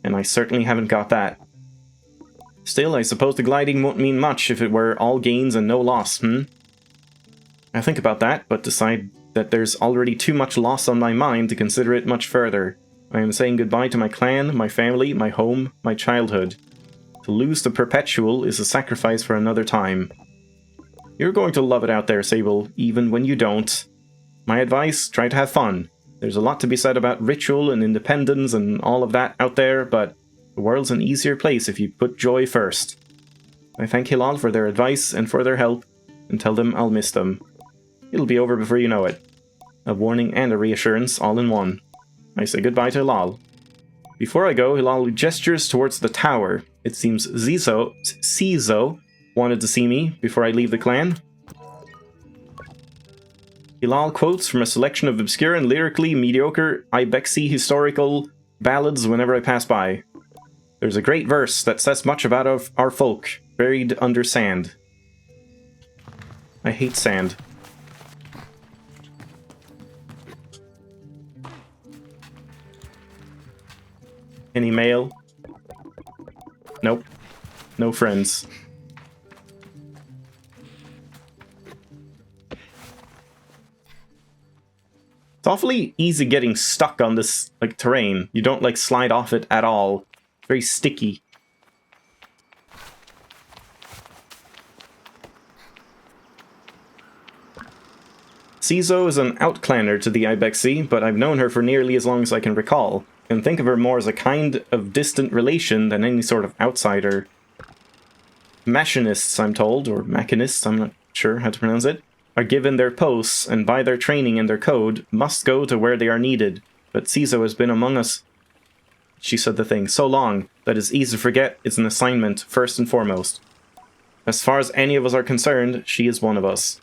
And I certainly haven't got that. Still, I suppose the gliding won't mean much if it were all gains and no loss, I think about that, but decide that there's already too much loss on my mind to consider it much further. I am saying goodbye to my clan, my family, my home, my childhood. To lose the Perpetual is a sacrifice for another time. You're going to love it out there, Sable, even when you don't. My advice, try to have fun. There's a lot to be said about ritual and independence and all of that out there, but the world's an easier place if you put joy first. I thank Hilal for their advice and for their help, and tell them I'll miss them. It'll be over before you know it. A warning and a reassurance all in one. I say goodbye to Hilal. Before I go, Hilal gestures towards the tower. It seems Cizo wanted to see me before I leave the clan. Hilal quotes from a selection of obscure and lyrically mediocre Ibexi historical ballads whenever I pass by. There's a great verse that says much about our folk, buried under sand. I hate sand. Any mail? Nope. No friends. It's awfully easy getting stuck on this, like, terrain. You don't, like, slide off it at all. Very sticky. Cizo is an outclanner to the Ibexi, but I've known her for nearly as long as I can recall, and think of her more as a kind of distant relation than any sort of outsider. Machinists, I'm told, or machinists, I'm not sure how to pronounce it, are given their posts, and by their training and their code, must go to where they are needed. But Cizo has been among us, she said the thing, so long, that it's easy to forget it's an assignment, first and foremost. As far as any of us are concerned, she is one of us.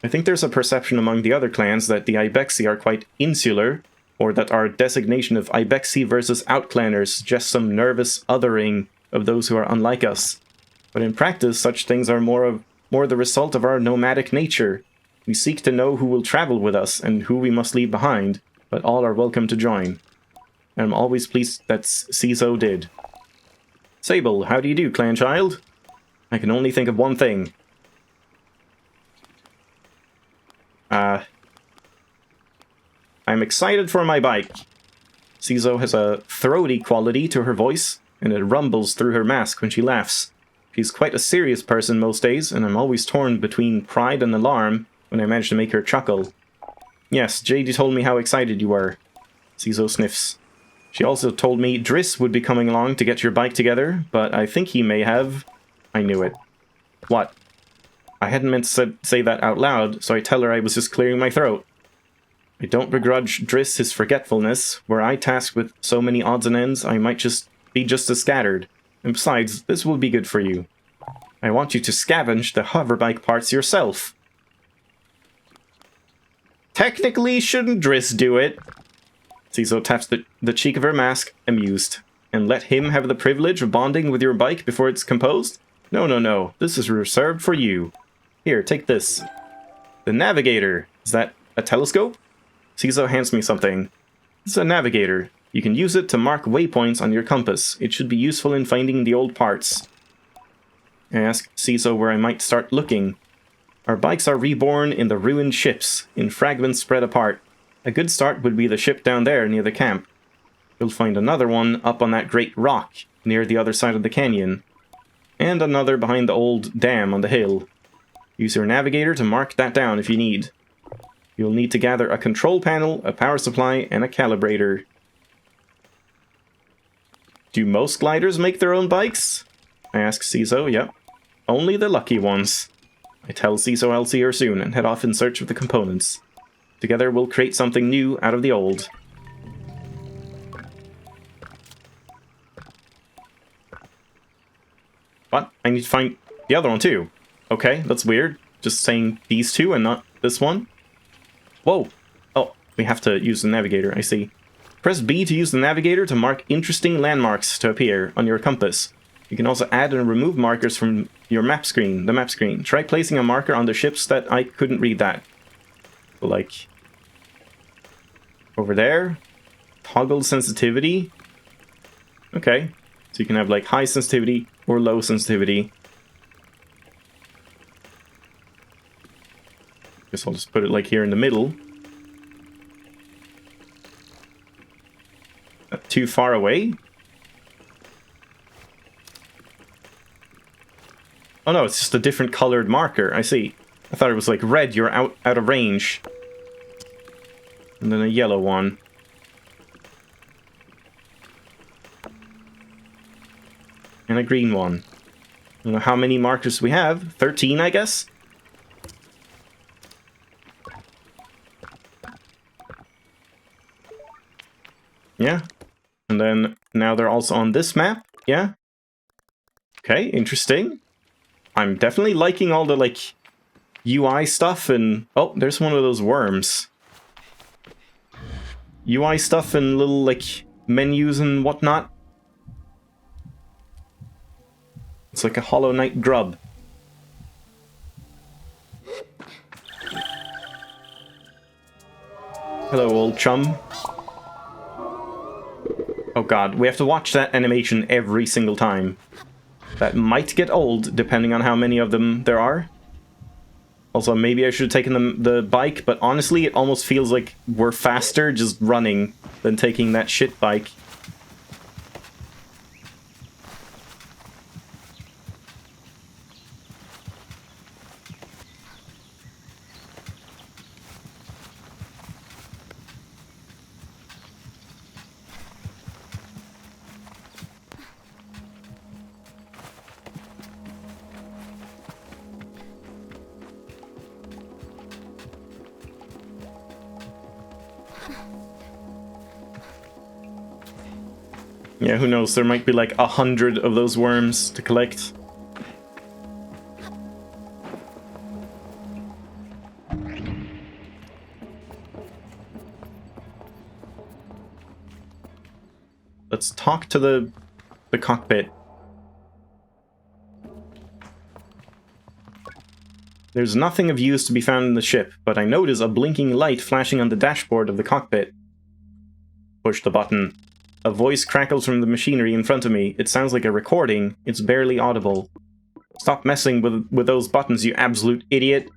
I think there's a perception among the other clans that the Ibexi are quite insular, or that our designation of Ibexi versus outclanners suggests some nervous othering of those who are unlike us. But in practice, such things are more the result of our nomadic nature. We seek to know who will travel with us and who we must leave behind, but all are welcome to join. And I'm always pleased that Cizo did. Sable, how do you do, clan child? I can only think of one thing. I'm excited for my bike. Cizo has a throaty quality to her voice, and it rumbles through her mask when she laughs. She's quite a serious person most days, and I'm always torn between pride and alarm when I manage to make her chuckle. Yes, JD told me how excited you were. Cizo sniffs. She also told me Driss would be coming along to get your bike together, but I think he may have... I knew it. What? I hadn't meant to say that out loud, so I tell her I was just clearing my throat. I don't begrudge Driss his forgetfulness. Were I tasked with so many odds and ends, I might be just as scattered. And besides, this will be good for you. I want you to scavenge the hoverbike parts yourself. Technically, shouldn't Driss do it? Cizo taps the cheek of her mask, amused. And let him have the privilege of bonding with your bike before it's composed? No, no, no. This is reserved for you. Here, take this. The navigator. Is that a telescope? Cizo hands me something. It's a navigator. You can use it to mark waypoints on your compass. It should be useful in finding the old parts. I ask Cizo where I might start looking. Our bikes are reborn in the ruined ships, in fragments spread apart. A good start would be the ship down there near the camp. You'll find another one up on that great rock near the other side of the canyon. And another behind the old dam on the hill. Use your navigator to mark that down if you need. You'll need to gather a control panel, a power supply, and a calibrator. Do most gliders make their own bikes? I ask Cizo, yep. Only the lucky ones. I tell Cizo I'll see her soon and head off in search of the components. Together we'll create something new out of the old. What? I need to find the other one too. Okay, that's weird. Just saying these two and not this one. Whoa. Oh, we have to use the navigator, I see. Press B to use the navigator to mark interesting landmarks to appear on your compass. You can also add and remove markers from your map screen, the map screen. Try placing a marker on the ships that I couldn't read that. So, like, over there. Toggle sensitivity. Okay. So you can have, like, high sensitivity or low sensitivity. Guess I'll just put it, like, here in the middle. Not too far away. Oh no, it's just a different colored marker. I see. I thought it was like red, you're out of range. And then a yellow one. And a green one. I don't know how many markers we have. 13, I guess? Yeah. And then now they're also on this map. Yeah. Okay, interesting. I'm definitely liking all the, like, UI stuff and... Oh, there's one of those worms. UI stuff and little, like, menus and whatnot. It's like a Hollow Knight grub. Hello, old chum. Oh god, we have to watch that animation every single time. That might get old, depending on how many of them there are. Also, maybe I should have taken the bike, but honestly, it almost feels like we're faster just running than taking that shit bike. Yeah, who knows, there might be like 100 of those worms to collect. Let's talk to the cockpit. There's nothing of use to be found in the ship, but I notice a blinking light flashing on the dashboard of the cockpit. Push the button. A voice crackles from the machinery in front of me. It sounds like a recording. It's barely audible. Stop messing with those buttons, you absolute idiot.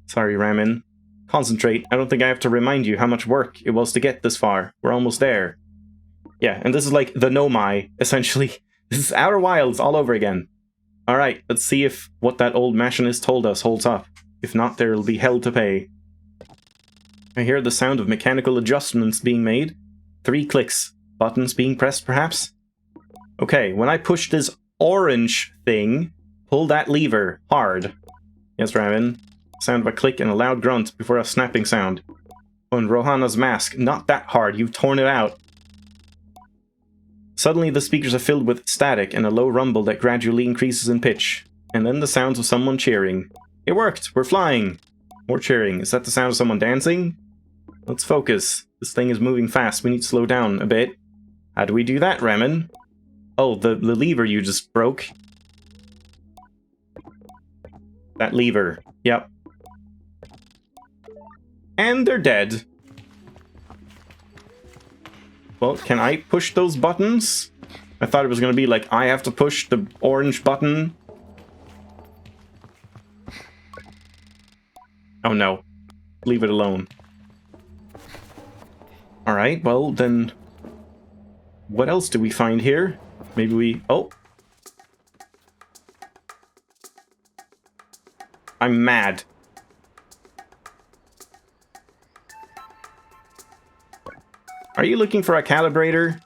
Sorry, Ramen. Concentrate. I don't think I have to remind you how much work it was to get this far. We're almost there. Yeah, and this is like the Nomai, essentially. This is Outer Wilds all over again. Alright, let's see if what that old machinist told us holds up. If not, there'll be hell to pay. I hear the sound of mechanical adjustments being made. 3 clicks. Buttons being pressed, perhaps? Okay, when I push this orange thing, pull that lever hard. Yes, Raven. Sound of a click and a loud grunt before a snapping sound. Oh, and Rohana's mask. Not that hard, you've torn it out. Suddenly the speakers are filled with static and a low rumble that gradually increases in pitch. And then the sounds of someone cheering. It worked! We're flying! More cheering. Is that the sound of someone dancing? Let's focus. This thing is moving fast. We need to slow down a bit. How do we do that, Ramen? Oh, the lever you just broke. That lever. Yep. And they're dead. Well, can I push those buttons? I thought it was going to be like, I have to push the orange button. Oh no. Leave it alone. Alright, well then... What else do we find here? Maybe we... Oh! I'm mad. Are you looking for a calibrator?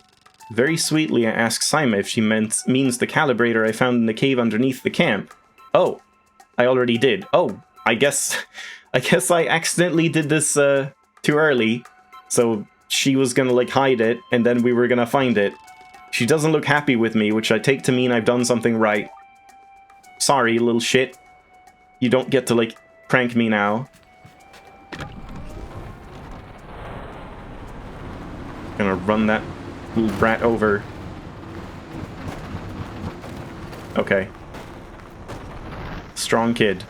Very sweetly I asked Saima if she means the calibrator I found in the cave underneath the camp. Oh, I already did. Oh, I guess I accidentally did this too early. So she was gonna like hide it and then we were gonna find it. She doesn't look happy with me, which I take to mean I've done something right. sorry, little shit. You don't get to, like, prank me now. Gonna run that little brat over. Okay. Strong kid.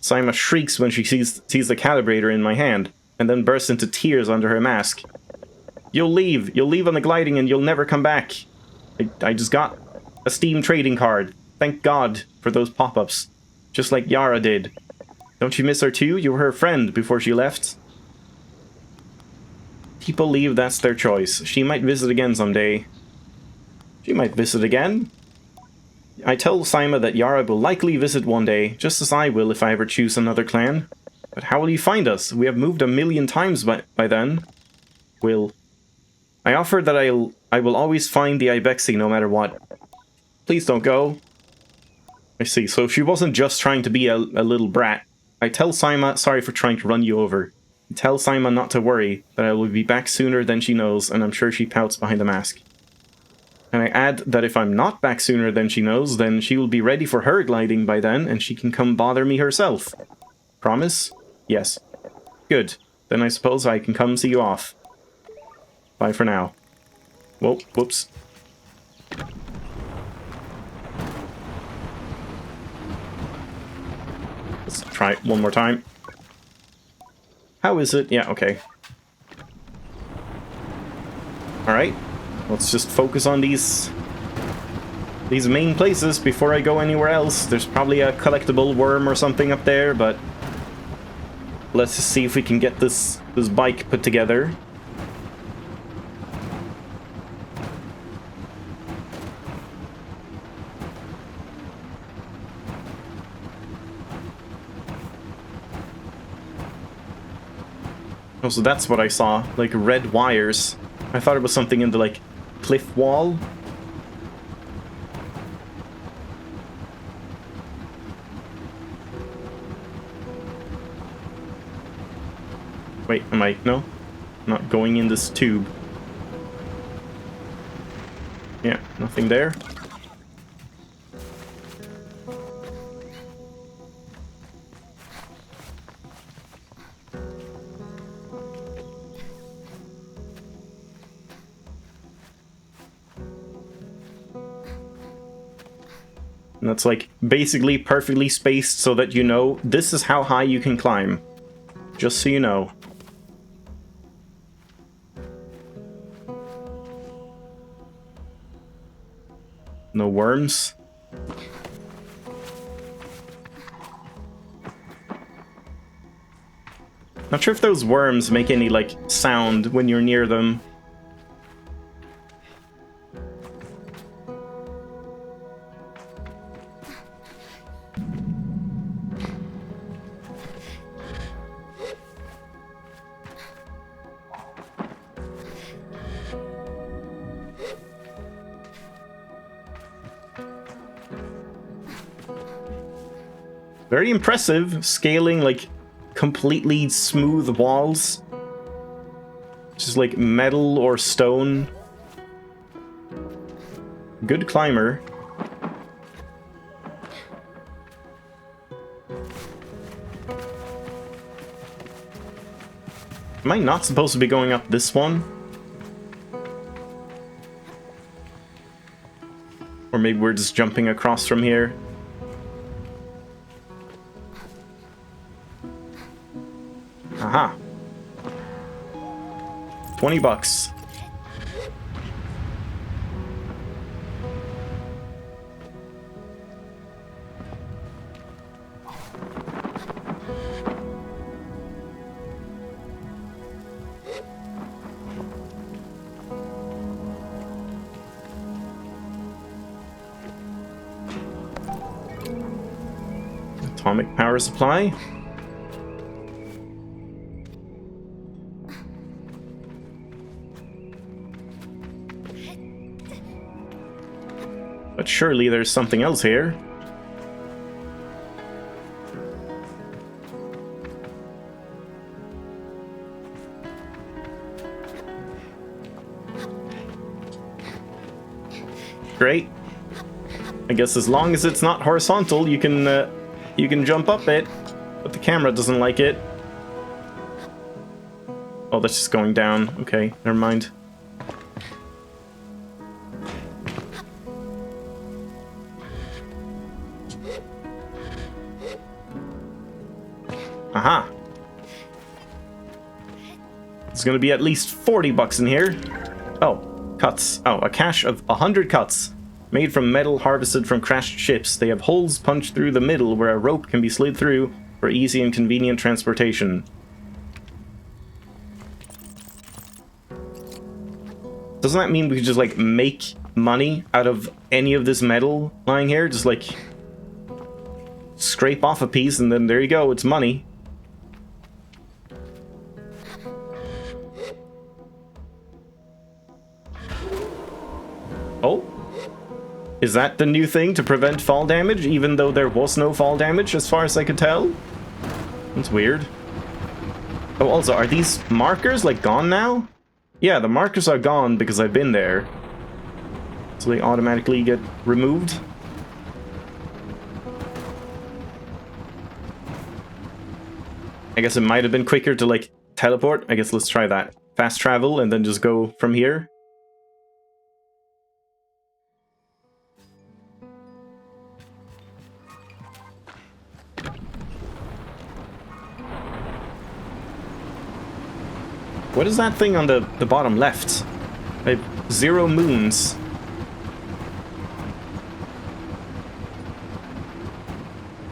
Saima shrieks when she sees the calibrator in my hand, and then bursts into tears under her mask. You'll leave on the gliding and you'll never come back. I just got a Steam trading card. Thank God for those pop-ups. Just like Yara did. Don't you miss her too? You were her friend before she left. People leave, that's their choice. She might visit again someday. She might visit again. I tell Saima that Yara will likely visit one day, just as I will if I ever choose another clan. But how will you find us? We have moved 1,000,000 times by then. I offer that I will always find the Ibexi no matter what. Please don't go. I see, so she wasn't just trying to be a little brat. I tell Saima, sorry for trying to run you over. I tell Saima not to worry, that I will be back sooner than she knows, and I'm sure she pouts behind the mask. And I add that if I'm not back sooner than she knows, then she will be ready for her gliding by then, and she can come bother me herself. Promise? Yes. Good. Then I suppose I can come see you off. Bye for now. Whoa, whoops. Let's try it one more time. How is it? Yeah, okay. Alright. Let's just focus on these main places before I go anywhere else. There's probably a collectible worm or something up there, but let's just see if we can get this bike put together. Oh, so that's what I saw, like red wires. I thought it was something in the, like, cliff wall. Wait, am I? No? I'm not going in this tube. Yeah, nothing there. And that's like basically perfectly spaced so that you know this is how high you can climb. Just so you know. No worms. Not sure if those worms make any, like, sound when you're near them. Very impressive, scaling, like, completely smooth walls. Just like metal or stone. Good climber. Am I not supposed to be going up this one? Or maybe we're just jumping across from here. Aha. $20. Atomic power supply. But surely there's something else here. Great. I guess as long as it's not horizontal, you can jump up it, but the camera doesn't like it. Oh, that's just going down. Okay, never mind. Aha! There's gonna be at least 40 bucks in here. Oh, cuts. Oh, a cache of 100 cuts. Made from metal harvested from crashed ships. They have holes punched through the middle where a rope can be slid through for easy and convenient transportation. Doesn't that mean we could just, like, make money out of any of this metal lying here? Just, like, scrape off a piece and then there you go, it's money. Oh? Is that the new thing to prevent fall damage, even though there was no fall damage, as far as I could tell? That's weird. Oh, also, are these markers, like, gone now? Yeah, the markers are gone because I've been there. So they automatically get removed. I guess it might have been quicker to, like, teleport. I guess let's try that. Fast travel and then just go from here. What is that thing on the bottom left? I have 0 moons.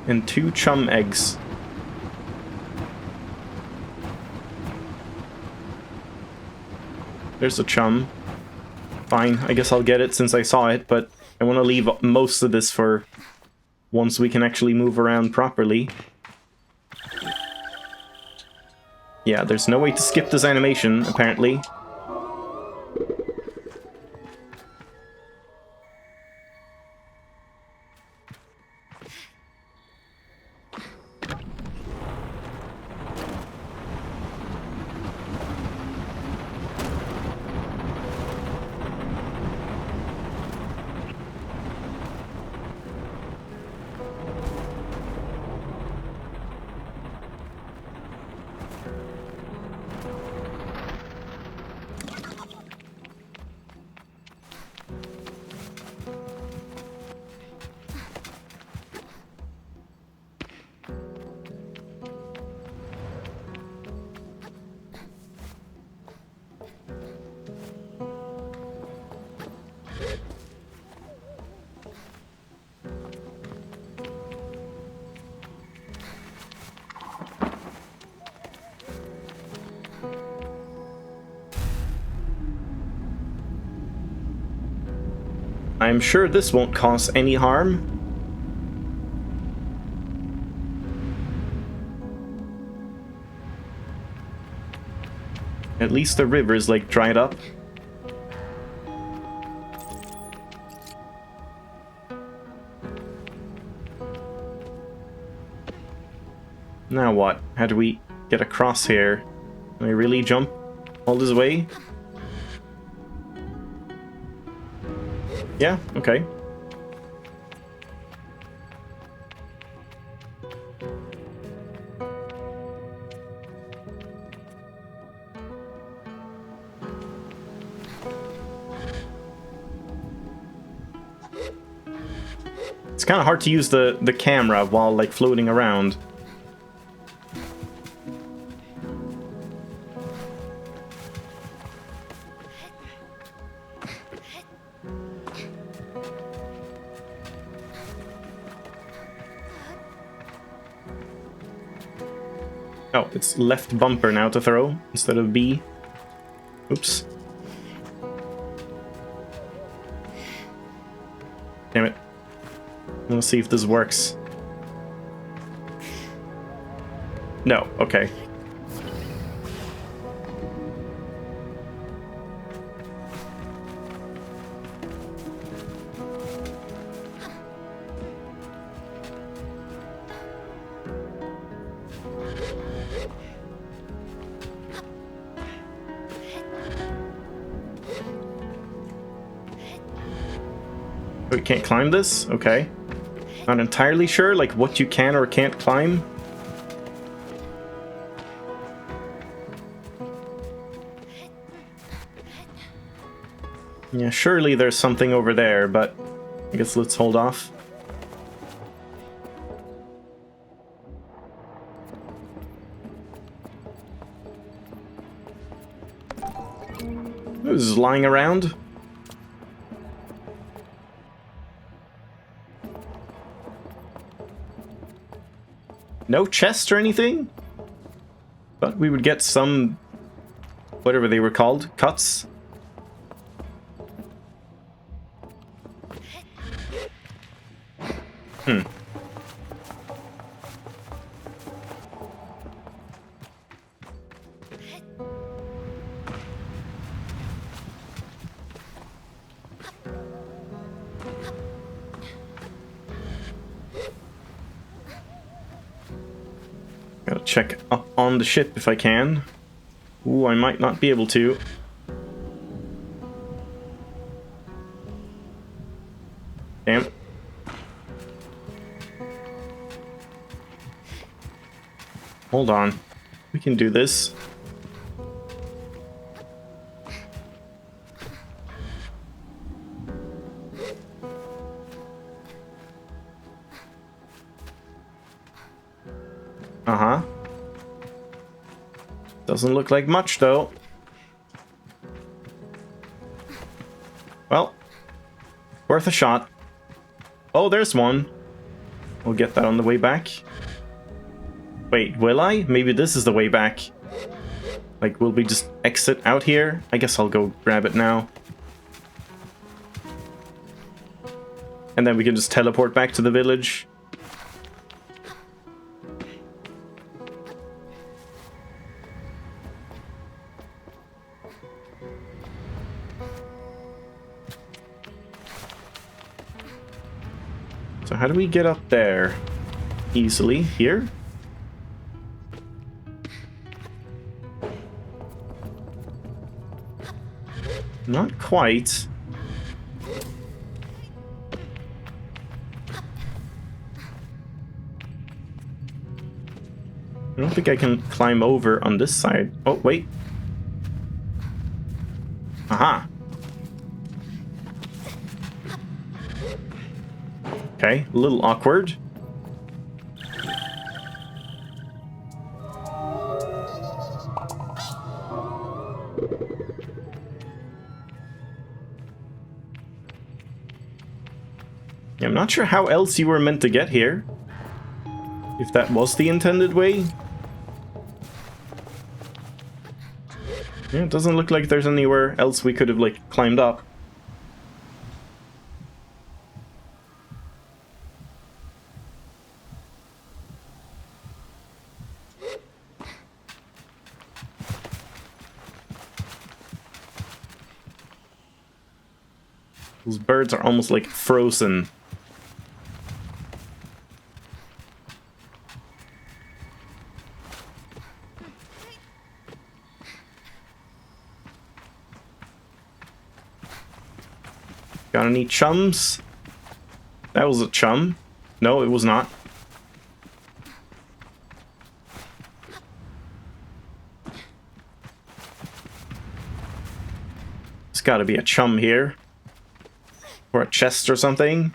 And 2 chum eggs. There's a chum. Fine, I guess I'll get it since I saw it, but I want to leave most of this for once we can actually move around properly. Yeah, there's no way to skip this animation, apparently. I'm sure this won't cause any harm. At least the river's, like, dried up. Now what? How do we get across here? Can I really jump all this way? Yeah, okay. It's kind of hard to use the camera while, like, floating around. Oh, it's left bumper now to throw instead of B. Oops. Damn it. Let's see if this works. No, okay. Oh, we can't climb this? Okay. Not entirely sure, like, what you can or can't climb. Yeah, surely there's something over there, but I guess let's hold off. Who's lying around? No chest or anything? But we would get some, whatever they were called, cuts. Gotta check up on the ship if I can. Ooh, I might not be able to. Damn. Hold on. We can do this. Uh-huh. Doesn't look like much, though. Well, worth a shot. Oh, there's one. We'll get that on the way back. Wait, will I? Maybe this is the way back. Like, will we just exit out here? I guess I'll go grab it now. And then we can just teleport back to the village. So how do we get up there? Easily. Here? Not quite. I don't think I can climb over on this side. Oh, wait. Aha. Okay, a little awkward. Yeah, I'm not sure how else you were meant to get here. If that was the intended way. Yeah, it doesn't look like there's anywhere else we could have, like, climbed up. Those birds are almost like frozen. Got any chums? That was a chum. No, it was not. There's gotta be a chum here. Or a chest or something.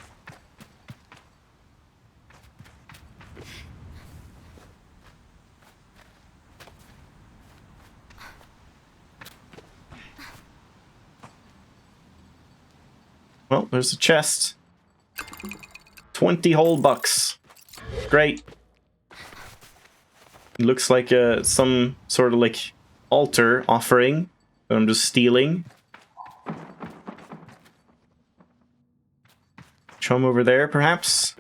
Well, there's a chest. 20 whole bucks. Great. It looks like some sort of like altar offering that I'm just stealing. Chum over there, perhaps?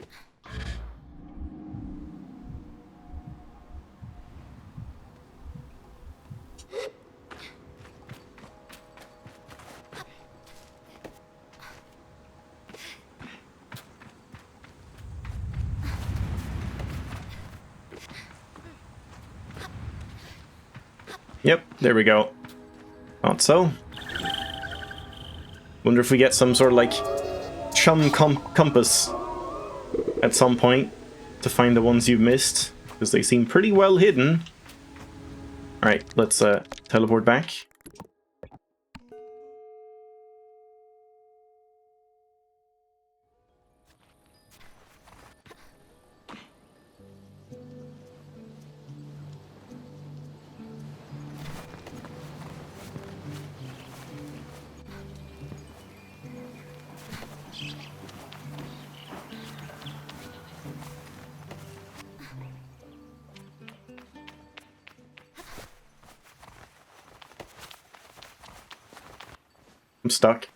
Yep, there we go. Thought so. Wonder if we get some sort of like chum compass at some point to find the ones you've missed, because they seem pretty well hidden. Alright, let's teleport back. I'm stuck.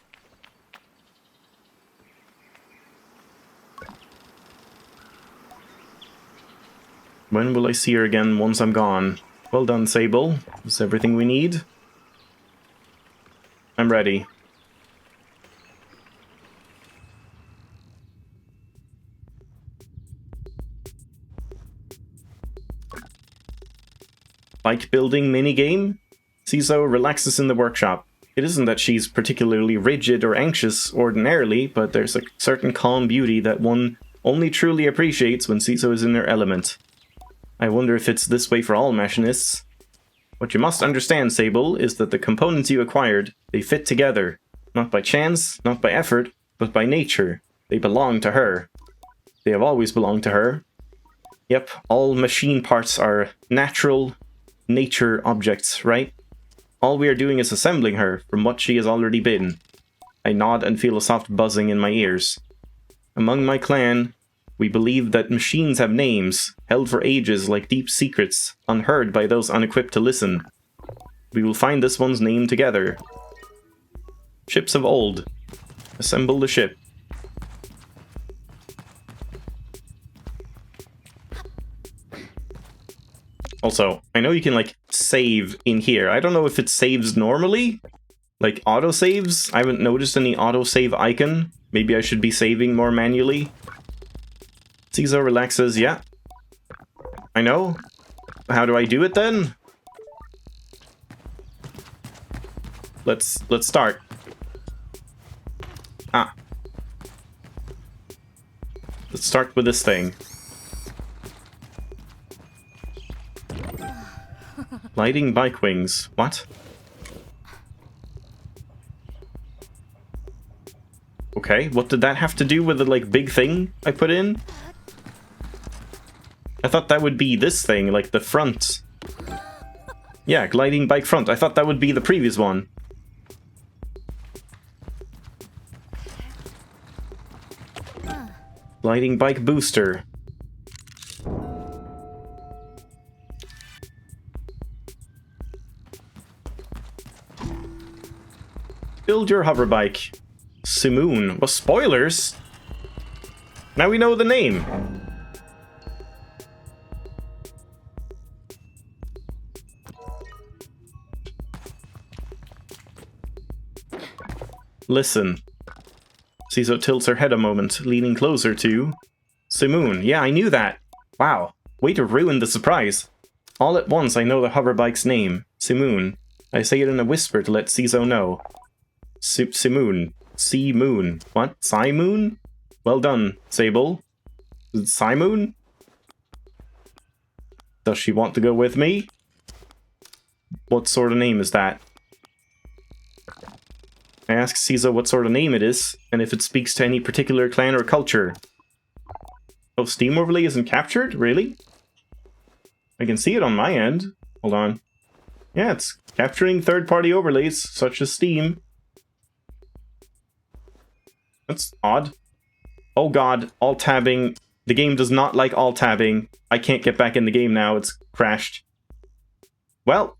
When will I see her again once I'm gone? Well done, Sable. Is everything we need? I'm ready. Bike building minigame? Ciso relaxes in the workshop. It isn't that she's particularly rigid or anxious ordinarily, but there's a certain calm beauty that one only truly appreciates when Ciso is in her element. I wonder if it's this way for all machinists. What you must understand, Sable, is that the components you acquired, they fit together. Not by chance, not by effort, but by nature. They belong to her. They have always belonged to her. Yep, all machine parts are natural nature objects, right? All we are doing is assembling her from what she has already been. I nod and feel a soft buzzing in my ears. Among my clan, we believe that machines have names, held for ages like deep secrets, unheard by those unequipped to listen. We will find this one's name together. Ships of old. Assemble the ship. Also, I know you can, like, save in here. I don't know if it saves normally? Like, autosaves? I haven't noticed any autosave icon. Maybe I should be saving more manually. Ciso relaxes, yeah. I know. How do I do it then? Let's start. Ah. Let's start with this thing. Gliding bike wings. What? Okay, what did that have to do with the, like, big thing I put in? I thought that would be this thing, like the front. Yeah, gliding bike front. I thought that would be the previous one. Gliding bike booster. Build your hover bike. Simoon. Well, spoilers! Now we know the name. Listen. Ciso tilts her head a moment, leaning closer to... Simoon. Yeah, I knew that. Wow. Way to ruin the surprise. All at once I know the hover bike's name. Simoon. I say it in a whisper to let Ciso know. Simoon. Sea-moon. What? Simoon? Well done, Sable. Simoon? Does she want to go with me? What sort of name is that? I ask Ciso what sort of name it is, and if it speaks to any particular clan or culture. Oh, Steam overlay isn't captured? Really? I can see it on my end. Hold on. Yeah, it's capturing third-party overlays, such as Steam. That's odd. Oh god, alt-tabbing. The game does not like alt-tabbing. I can't get back in the game now, it's crashed. Well.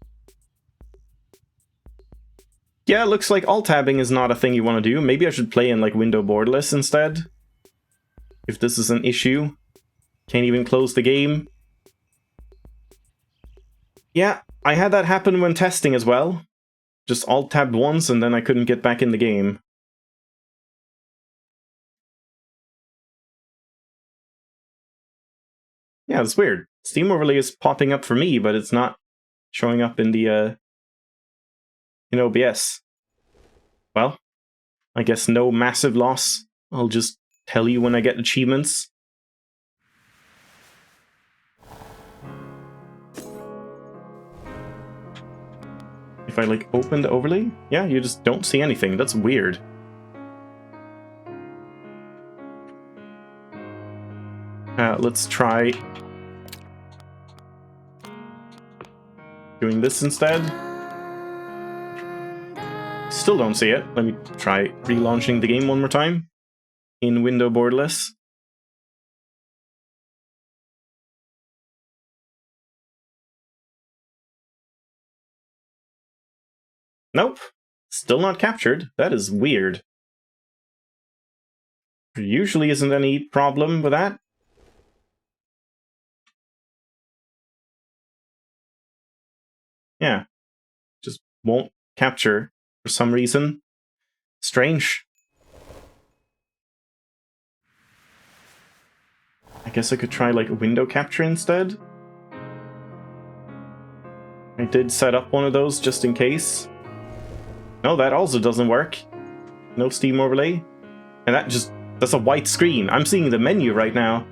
Yeah, it looks like alt-tabbing is not a thing you want to do. Maybe I should play in, like, window borderless instead. If this is an issue. Can't even close the game. Yeah, I had that happen when testing as well. Just alt-tabbed once and then I couldn't get back in the game. Yeah, it's weird. Steam overlay is popping up for me, but it's not showing up in the, in OBS. Well, I guess no massive loss I'll just tell you when I get achievements. If I, like, open the overlay, yeah, you just don't see anything. That's weird. Let's try doing this instead. Still don't see it. Let me try relaunching the game one more time. In window borderless. Nope. Still not captured. That is weird. There usually isn't any problem with that. Yeah. Just won't capture for some reason. Strange. I guess I could try, like, a window capture instead. I did set up one of those just in case. No, that also doesn't work. No Steam overlay. And that's a white screen. I'm seeing the menu right now.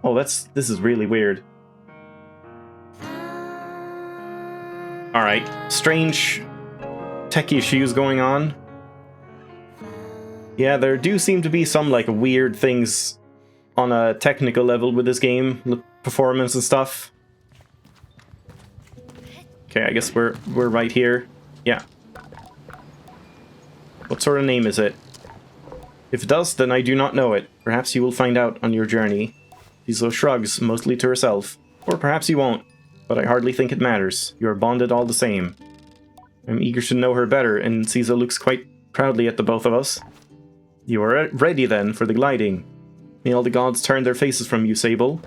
Oh, this is really weird. Alright, strange tech issues going on. Yeah, there do seem to be some, like, weird things on a technical level with this game. Performance and stuff. Okay, I guess we're right here. Yeah. What sort of name is it? If it does, then I do not know it. Perhaps you will find out on your journey. Ciso shrugs, mostly to herself. Or perhaps you won't. But I hardly think it matters. You are bonded all the same. I'm eager to know her better, and Ciso looks quite proudly at the both of us. You are ready, then, for the gliding. May all the gods turn their faces from you, Sable.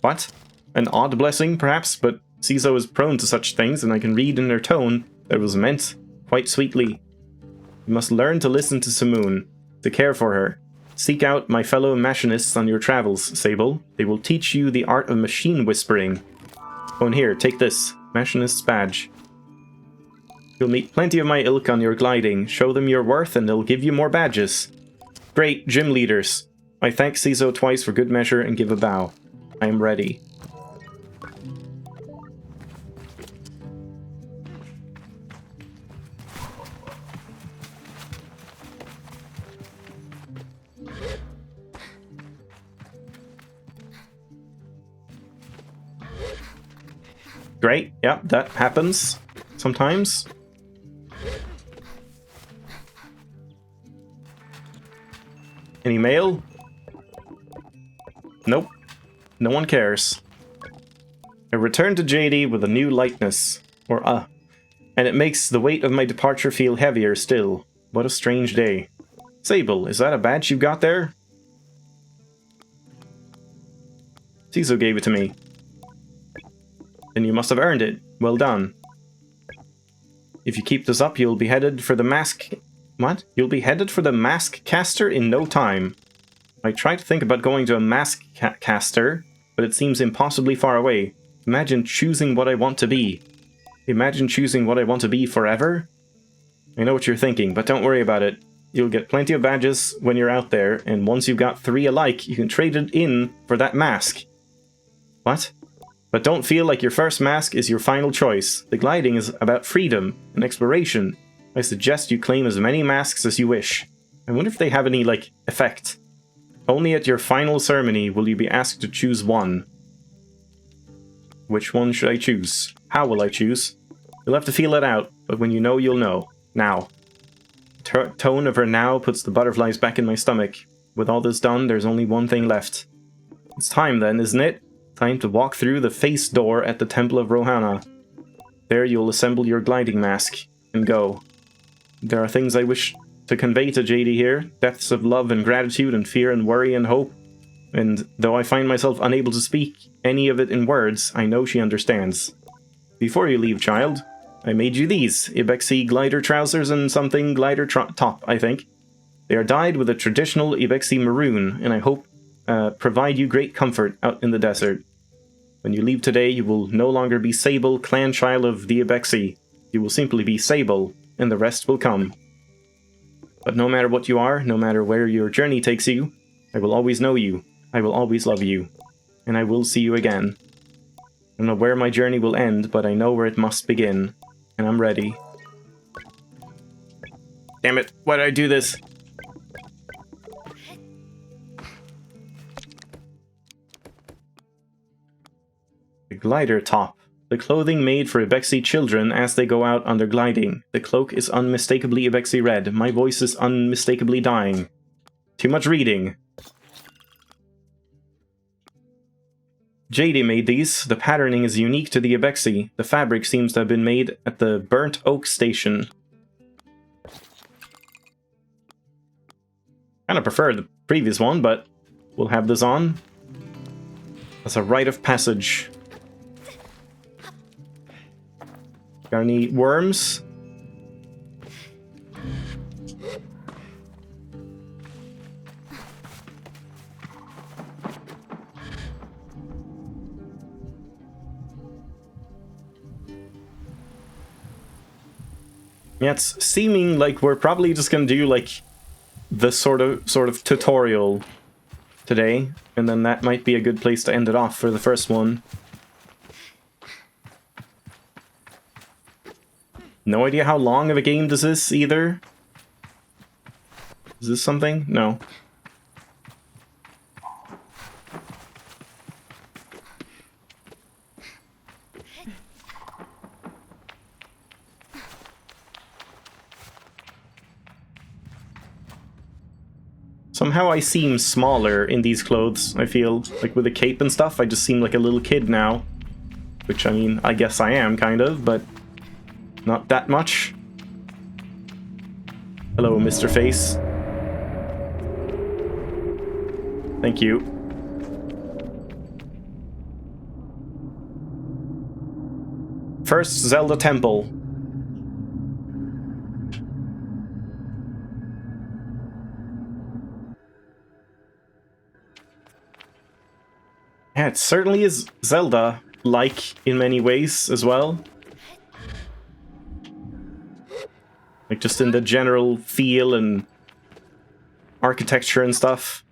What? An odd blessing, perhaps, but Ciso is prone to such things, and I can read in her tone that it was meant quite sweetly. You must learn to listen to Simoon, to care for her. Seek out my fellow machinists on your travels, Sable. They will teach you the art of machine whispering. Oh, and here, take this. Machinist's badge. You'll meet plenty of my ilk on your gliding. Show them your worth and they'll give you more badges. Great, gym leaders. I thank Ciso twice for good measure and give a bow. I am ready. Great, yeah, that happens sometimes. Any mail? Nope. No one cares. I return to JD with a new lightness. And it makes the weight of my departure feel heavier still. What a strange day. Sable, is that a badge you got there? Ciso gave it to me. Then you must have earned it. Well done. If you keep this up, you'll be headed for the mask... What? You'll be headed for the mask caster in no time. I tried to think about going to a mask caster, but it seems impossibly far away. Imagine choosing what I want to be. Imagine choosing what I want to be forever? I know what you're thinking, but don't worry about it. You'll get plenty of badges when you're out there, and once you've got 3 alike, you can trade it in for that mask. What? But don't feel like your first mask is your final choice. The gliding is about freedom and exploration. I suggest you claim as many masks as you wish. I wonder if they have any, like, effect. Only at your final ceremony will you be asked to choose one. Which one should I choose? How will I choose? You'll have to feel it out, but when you know, you'll know. Now. The tone of her now puts the butterflies back in my stomach. With all this done, there's only one thing left. It's time then, isn't it? Time to walk through the face door at the Temple of Rohana. There you'll assemble your gliding mask, and go. There are things I wish to convey to JD here, depths of love and gratitude and fear and worry and hope, and though I find myself unable to speak any of it in words, I know she understands. Before you leave, child, I made you these, Ibexi glider trousers and something glider top, I think. They are dyed with a traditional Ibexi maroon, and I hope provide you great comfort out in the desert. When you leave today, you will no longer be Sable, clan child of the Ibexi. You will simply be Sable, and the rest will come. But no matter what you are, no matter where your journey takes you, I will always know you, I will always love you, and I will see you again. I don't know where my journey will end, but I know where it must begin, and I'm ready. Damn it, why did I do this? The glider top. The clothing made for Ibexi children as they go out on their gliding. The cloak is unmistakably Ibexi red. My voice is unmistakably dying. Too much reading. JD made these. The patterning is unique to the Ibexi. The fabric seems to have been made at the Burnt Oak Station. Kinda prefer the previous one, but we'll have this on. That's a rite of passage. Got any worms? Yeah, it's seeming like we're probably just gonna do like the sort of tutorial today, and then that might be a good place to end it off for the first one. No idea how long of a game this is either. Is this something? No. Somehow I seem smaller in these clothes, I feel. Like with a cape and stuff, I just seem like a little kid now. Which, I mean, I guess I am, kind of, but not that much. Hello, Mr. Face. Thank you. First Zelda Temple. Yeah, it certainly is Zelda-like in many ways as well. Like, just in the general feel and architecture and stuff.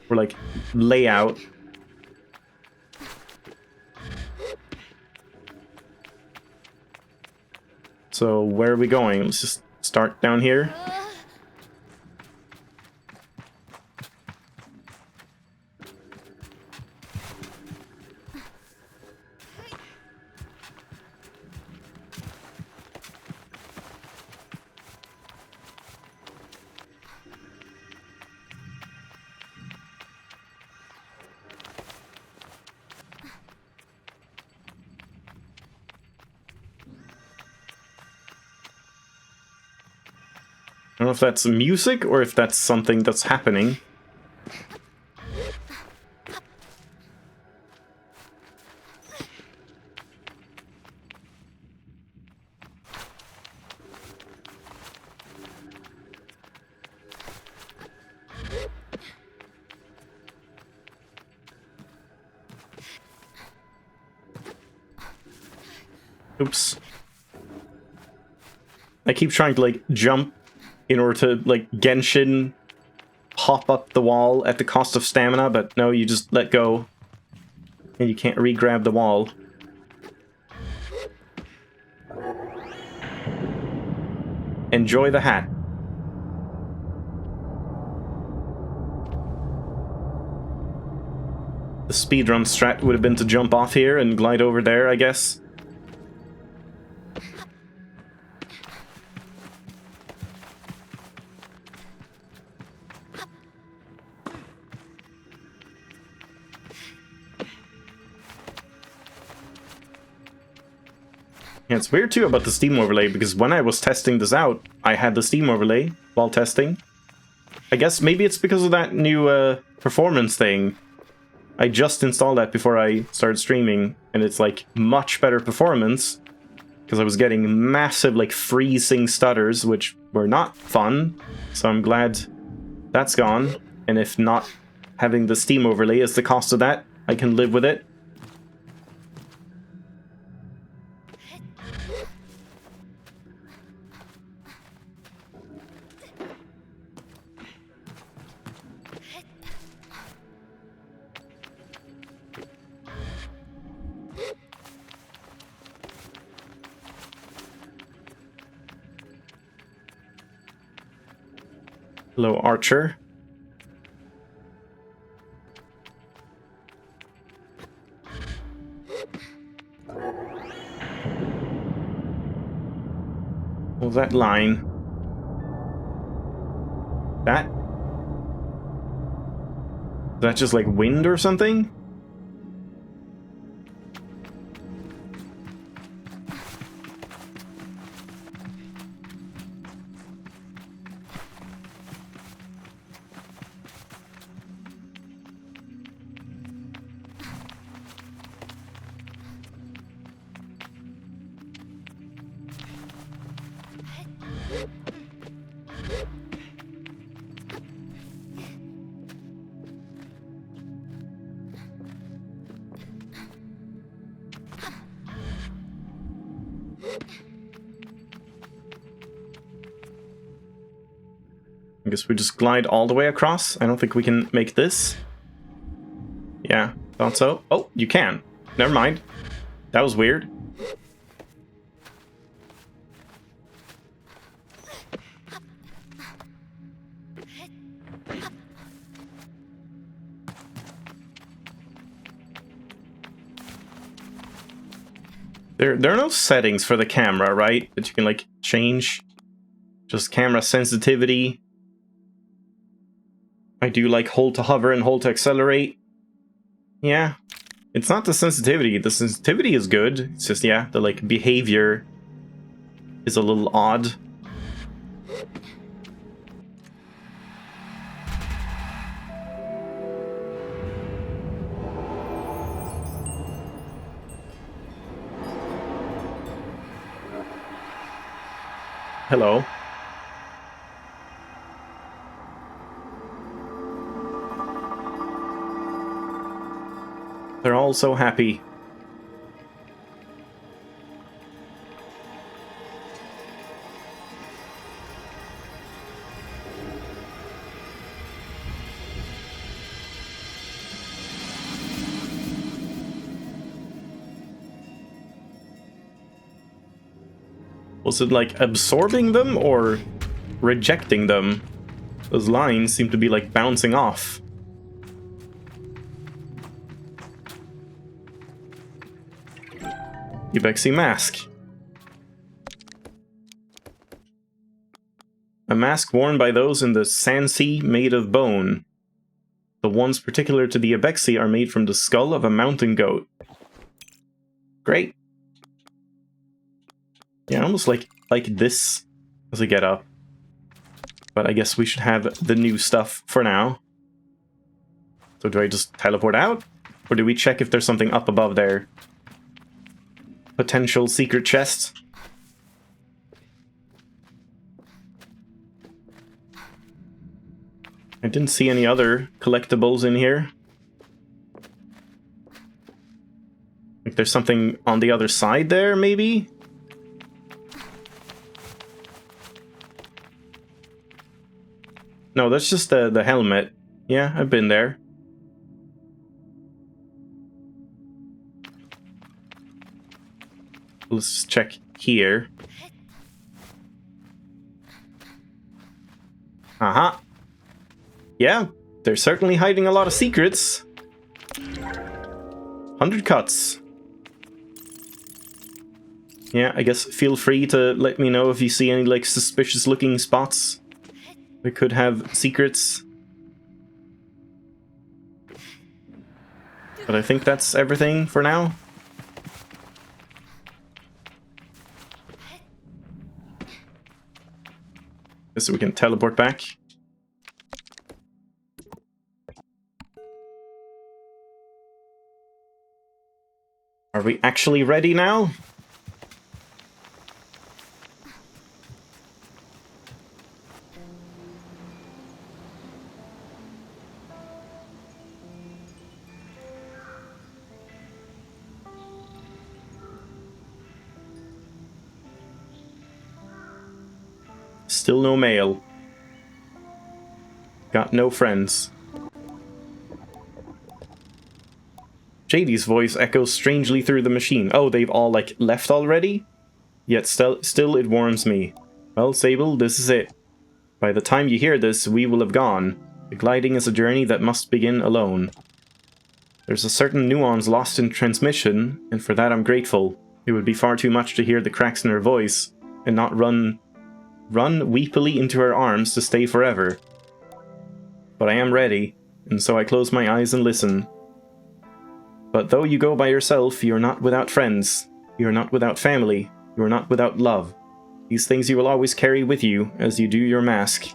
Or, like, layout. So, where are we going? Let's just start down here. I don't know if that's music or if that's something that's happening. Oops. I keep trying to, like, jump in order to, like, Genshin hop up the wall at the cost of stamina, but no, you just let go. And you can't re-grab the wall. Enjoy the hat. The speedrun strat would have been to jump off here and glide over there, I guess. Yeah, it's weird too about the Steam overlay, because when I was testing this out, I had the Steam overlay while testing. I guess maybe it's because of that new performance thing. I just installed that before I started streaming, and it's like much better performance, because I was getting massive like freezing stutters, which were not fun, so I'm glad that's gone. And if not having the Steam overlay is the cost of that, I can live with it. Hello, Archer. What was that line? That? Is that just like wind or something? I guess we just glide all the way across. I don't think we can make this. Yeah, thought so. Oh, you can. Never mind. That was weird. There are no settings for the camera, right? That you can, like, change. Just camera sensitivity. I do like hold to hover and hold to accelerate. Yeah. It's not the sensitivity. The sensitivity is good. It's just, yeah, the, like, behavior is a little odd. Hello. They're all so happy. Was it like absorbing them or rejecting them? Those lines seem to be like bouncing off. Ubexi mask. A mask worn by those in the Sansi made of bone. The ones particular to the Ubexi are made from the skull of a mountain goat. Great. Yeah, almost like this as a get up. But I guess we should have the new stuff for now. So do I just teleport out? Or do we check if there's something up above there? Potential secret chest. I didn't see any other collectibles in here. Like there's something on the other side there, maybe? No, that's just the helmet. Yeah, I've been there. Let's check here. Uh-huh. Yeah, they're certainly hiding a lot of secrets. 100 cuts. Yeah, I guess feel free to let me know if you see any, like, suspicious looking spots. We could have secrets. But I think that's everything for now. So we can teleport back. Are we actually ready now? Still no mail. Got no friends. JD's voice echoes strangely through the machine. Oh, they've all, like, left already? Yet still it warms me. Well, Sable, this is it. By the time you hear this, we will have gone. The gliding is a journey that must begin alone. There's a certain nuance lost in transmission, and for that I'm grateful. It would be far too much to hear the cracks in her voice, and not run weepily into her arms to stay forever. But I am ready, and so I close my eyes and listen. But though you go by yourself, you are not without friends. You are not without family. You are not without love. These things you will always carry with you as you do your mask.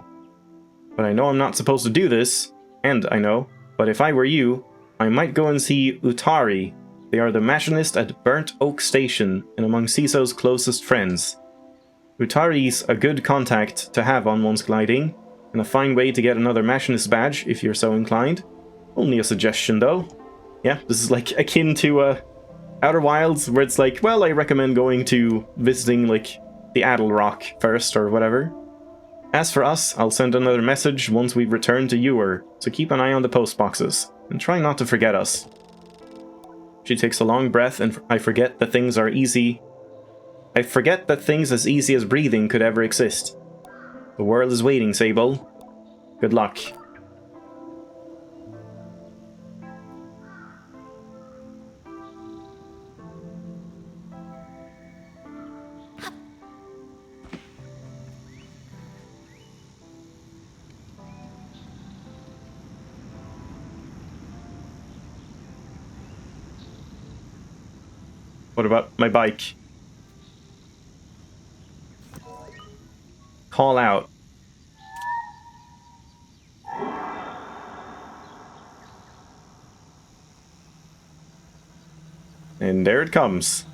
But I know I'm not supposed to do this, and I know, but if I were you, I might go and see Utari. They are the machinist at Burnt Oak Station, and among Ciso's closest friends. Utari's a good contact to have on one's gliding, and a fine way to get another machinist badge if you're so inclined. Only a suggestion though. Yeah, this is like akin to Outer Wilds, where it's like, well, I recommend going to visiting like the Addle Rock first or whatever. As for us, I'll send another message once we've returned to Ewer, so keep an eye on the post boxes, and try not to forget us. She takes a long breath, and I forget that things as easy as breathing could ever exist. The world is waiting, Sable. Good luck. What about my bike? Call out. And there it comes.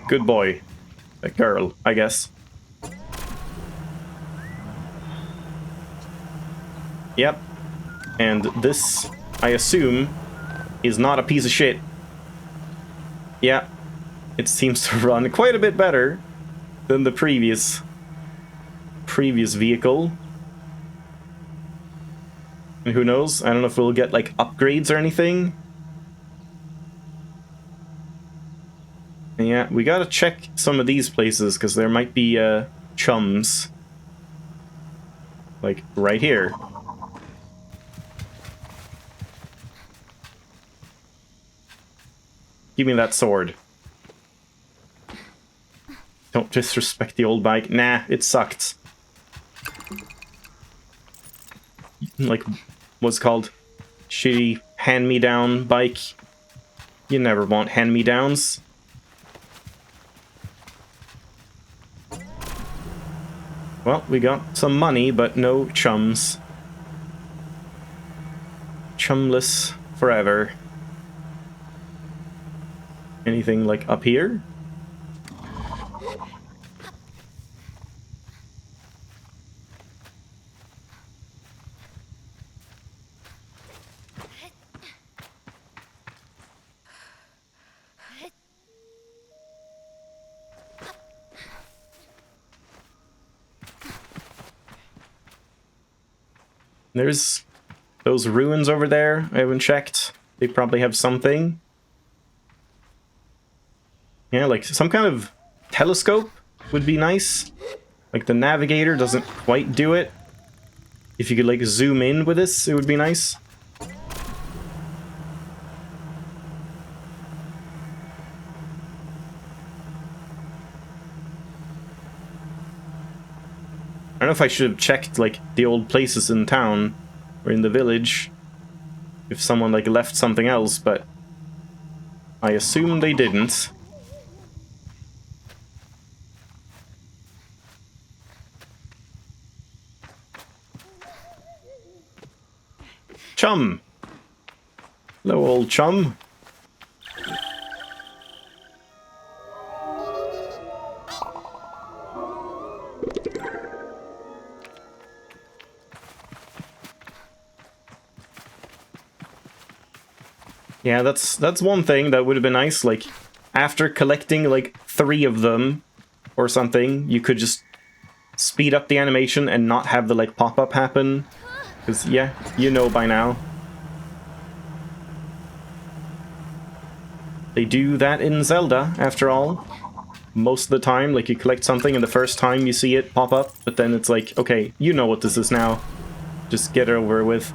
Good boy. A girl, I guess. Yep. And this, I assume, is not a piece of shit. Yeah. It seems to run quite a bit better than the previous vehicle. And who knows? I don't know if we'll get like upgrades or anything. And yeah, we gotta check some of these places because there might be chums. Like right here. Give me that sword. Don't disrespect the old bike. Nah, it sucked. Like, what's called? Shitty hand-me-down bike. You never want hand-me-downs. Well, we got some money, but no chums. Chumless forever. Anything, like, up here? There's those ruins over there. I haven't checked. They probably have something. Yeah, like some kind of telescope would be nice. Like the navigator doesn't quite do it. If you could like zoom in with this, it would be nice. I don't know if I should have checked like the old places in town or in the village if someone like left something else, but I assume they didn't. Chum! Hello, old chum. Yeah, that's one thing that would have been nice, like, after collecting, like, 3 of them or something, you could just speed up the animation and not have the, like, pop-up happen. Because, yeah, you know by now. They do that in Zelda, after all. most of the time. Like, you collect something and the first time you see it pop up, but then it's like, okay, you know what this is now. Just get it over with.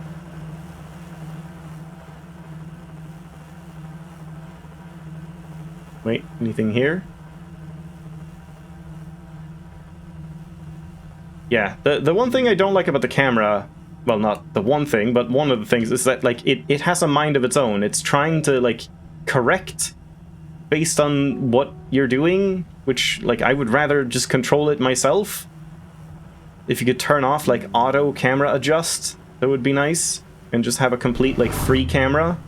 Wait, anything here? Yeah, the one thing I don't like about the camera, well, not the one thing, but one of the things is that, like, it has a mind of its own. It's trying to, like, correct based on what you're doing, which, like, I would rather just control it myself. If you could turn off, like, auto camera adjust, that would be nice. And just have a complete, like, free camera.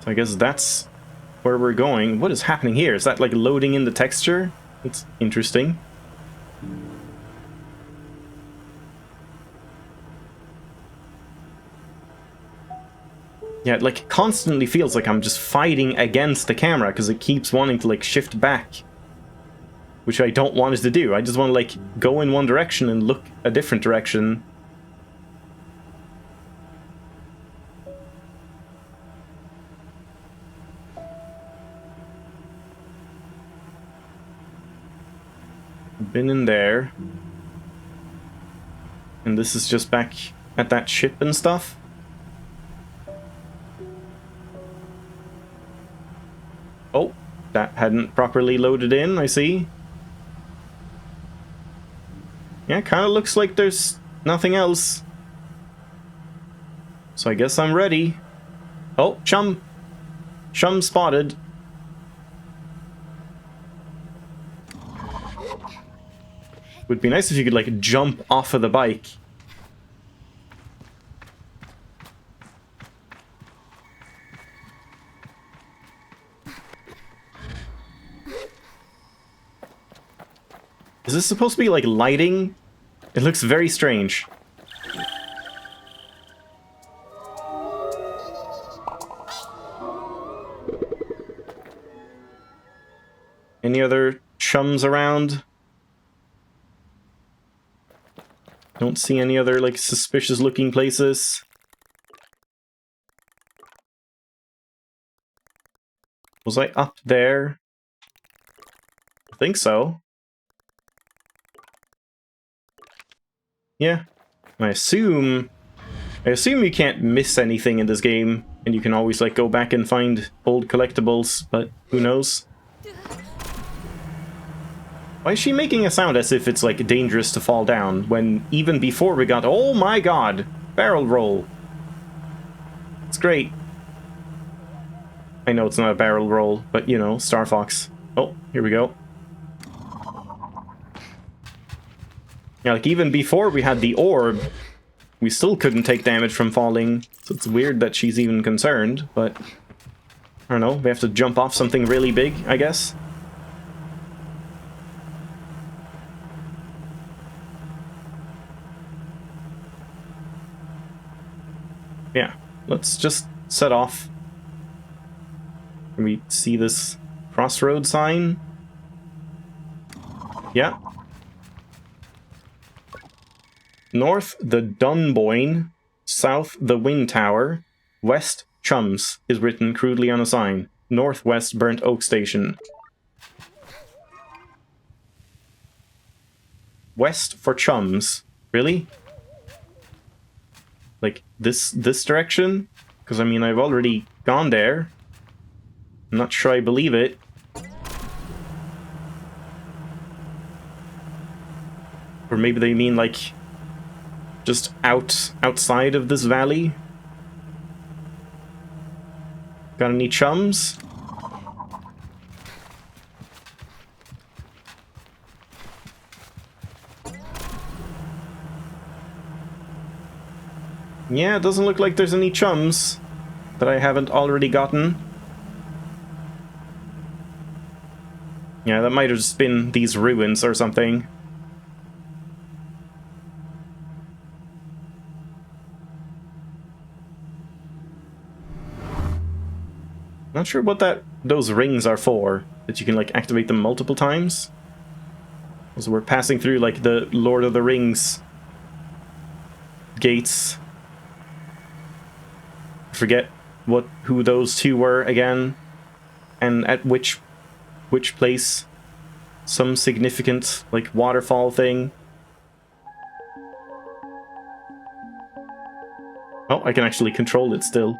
So I guess that's where we're going. What is happening here? Is that, like, loading in the texture? It's interesting. Yeah, it, like, constantly feels like I'm just fighting against the camera because it keeps wanting to, like, shift back. Which I don't want it to do. I just want to, like, go in one direction and look a different direction. Been in there. And this is just back at that ship and stuff. Oh, that hadn't properly loaded in, I see. Yeah, kind of looks like there's nothing else. So I guess I'm ready. Oh, chum. Chum spotted. Would be nice if you could, like, jump off of the bike. Is this supposed to be, like, lighting? It looks very strange. Any other chums around? Don't see any other, like, suspicious looking places. Was I up there? I think so. Yeah. I assume you can't miss anything in this game, and you can always, like, go back and find old collectibles, but who knows? Why is she making a sound as if it's, like, dangerous to fall down, when even before we got, oh my god, barrel roll. It's great. I know it's not a barrel roll, but, you know, Star Fox. Oh, here we go. Yeah, like, even before we had the orb, we still couldn't take damage from falling, so it's weird that she's even concerned, but I don't know, we have to jump off something really big, I guess. Yeah, let's just set off. Can we see this crossroad sign? Yeah. North, the Dunboyne. South, the Wind Tower. West, Chums, is written crudely on a sign. Northwest, Burnt Oak Station. West for Chums. Really? Like, this direction? Because, I mean, I've already gone there. I'm not sure I believe it. Or maybe they mean, like, just outside of this valley? Got any chums? Yeah, it doesn't look like there's any chums that I haven't already gotten. Yeah, that might have just been these ruins or something. Not sure what those rings are for, that you can, like, activate them multiple times. So we're passing through, like, the Lord of the Rings gates. I forget who those two were again. and at which place. Some significant, like, waterfall thing. Oh, I can actually control it still.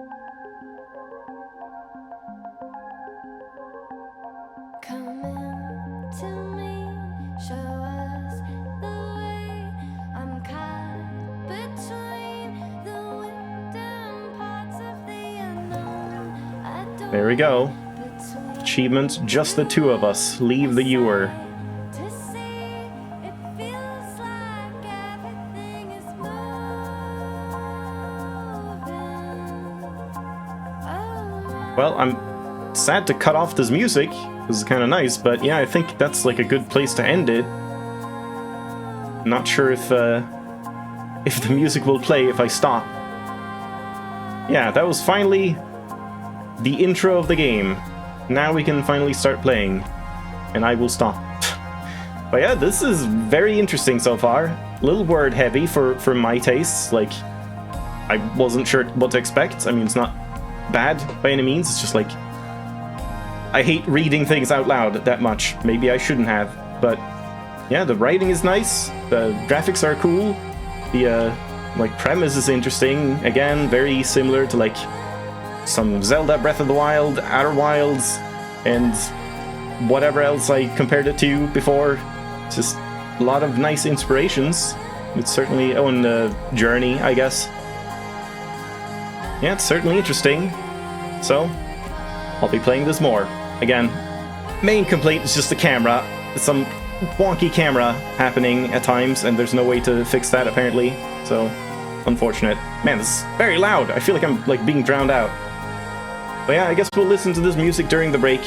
There we go. Achievement, just the two of us. Leave the ewer. Well, I'm sad to cut off this music. This is kind of nice, but yeah, I think that's like a good place to end it. Not sure if the music will play if I stop. Yeah, that was finally the intro of the game. Now we can finally start playing, and I will stop. But yeah, this is very interesting so far. A little word heavy for my tastes. Like, I wasn't sure what to expect. I mean, it's not bad by any means. It's just like, I hate reading things out loud that much. Maybe I shouldn't have. But yeah, the writing is nice. The graphics are cool. The like premise is interesting. Again, very similar to like some Zelda Breath of the Wild, Outer Wilds, and whatever else I compared it to before. It's just a lot of nice inspirations. It's certainly, oh, and the Journey, I guess. Yeah, it's certainly interesting. So, I'll be playing this more. Again, main complaint is just the camera. Some wonky camera happening at times, and there's no way to fix that apparently. So, unfortunate. Man, this is very loud. I feel like I'm like being drowned out. But yeah, I guess we'll listen to this music during the break,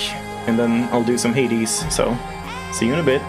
and then I'll do some Hades, so see you in a bit.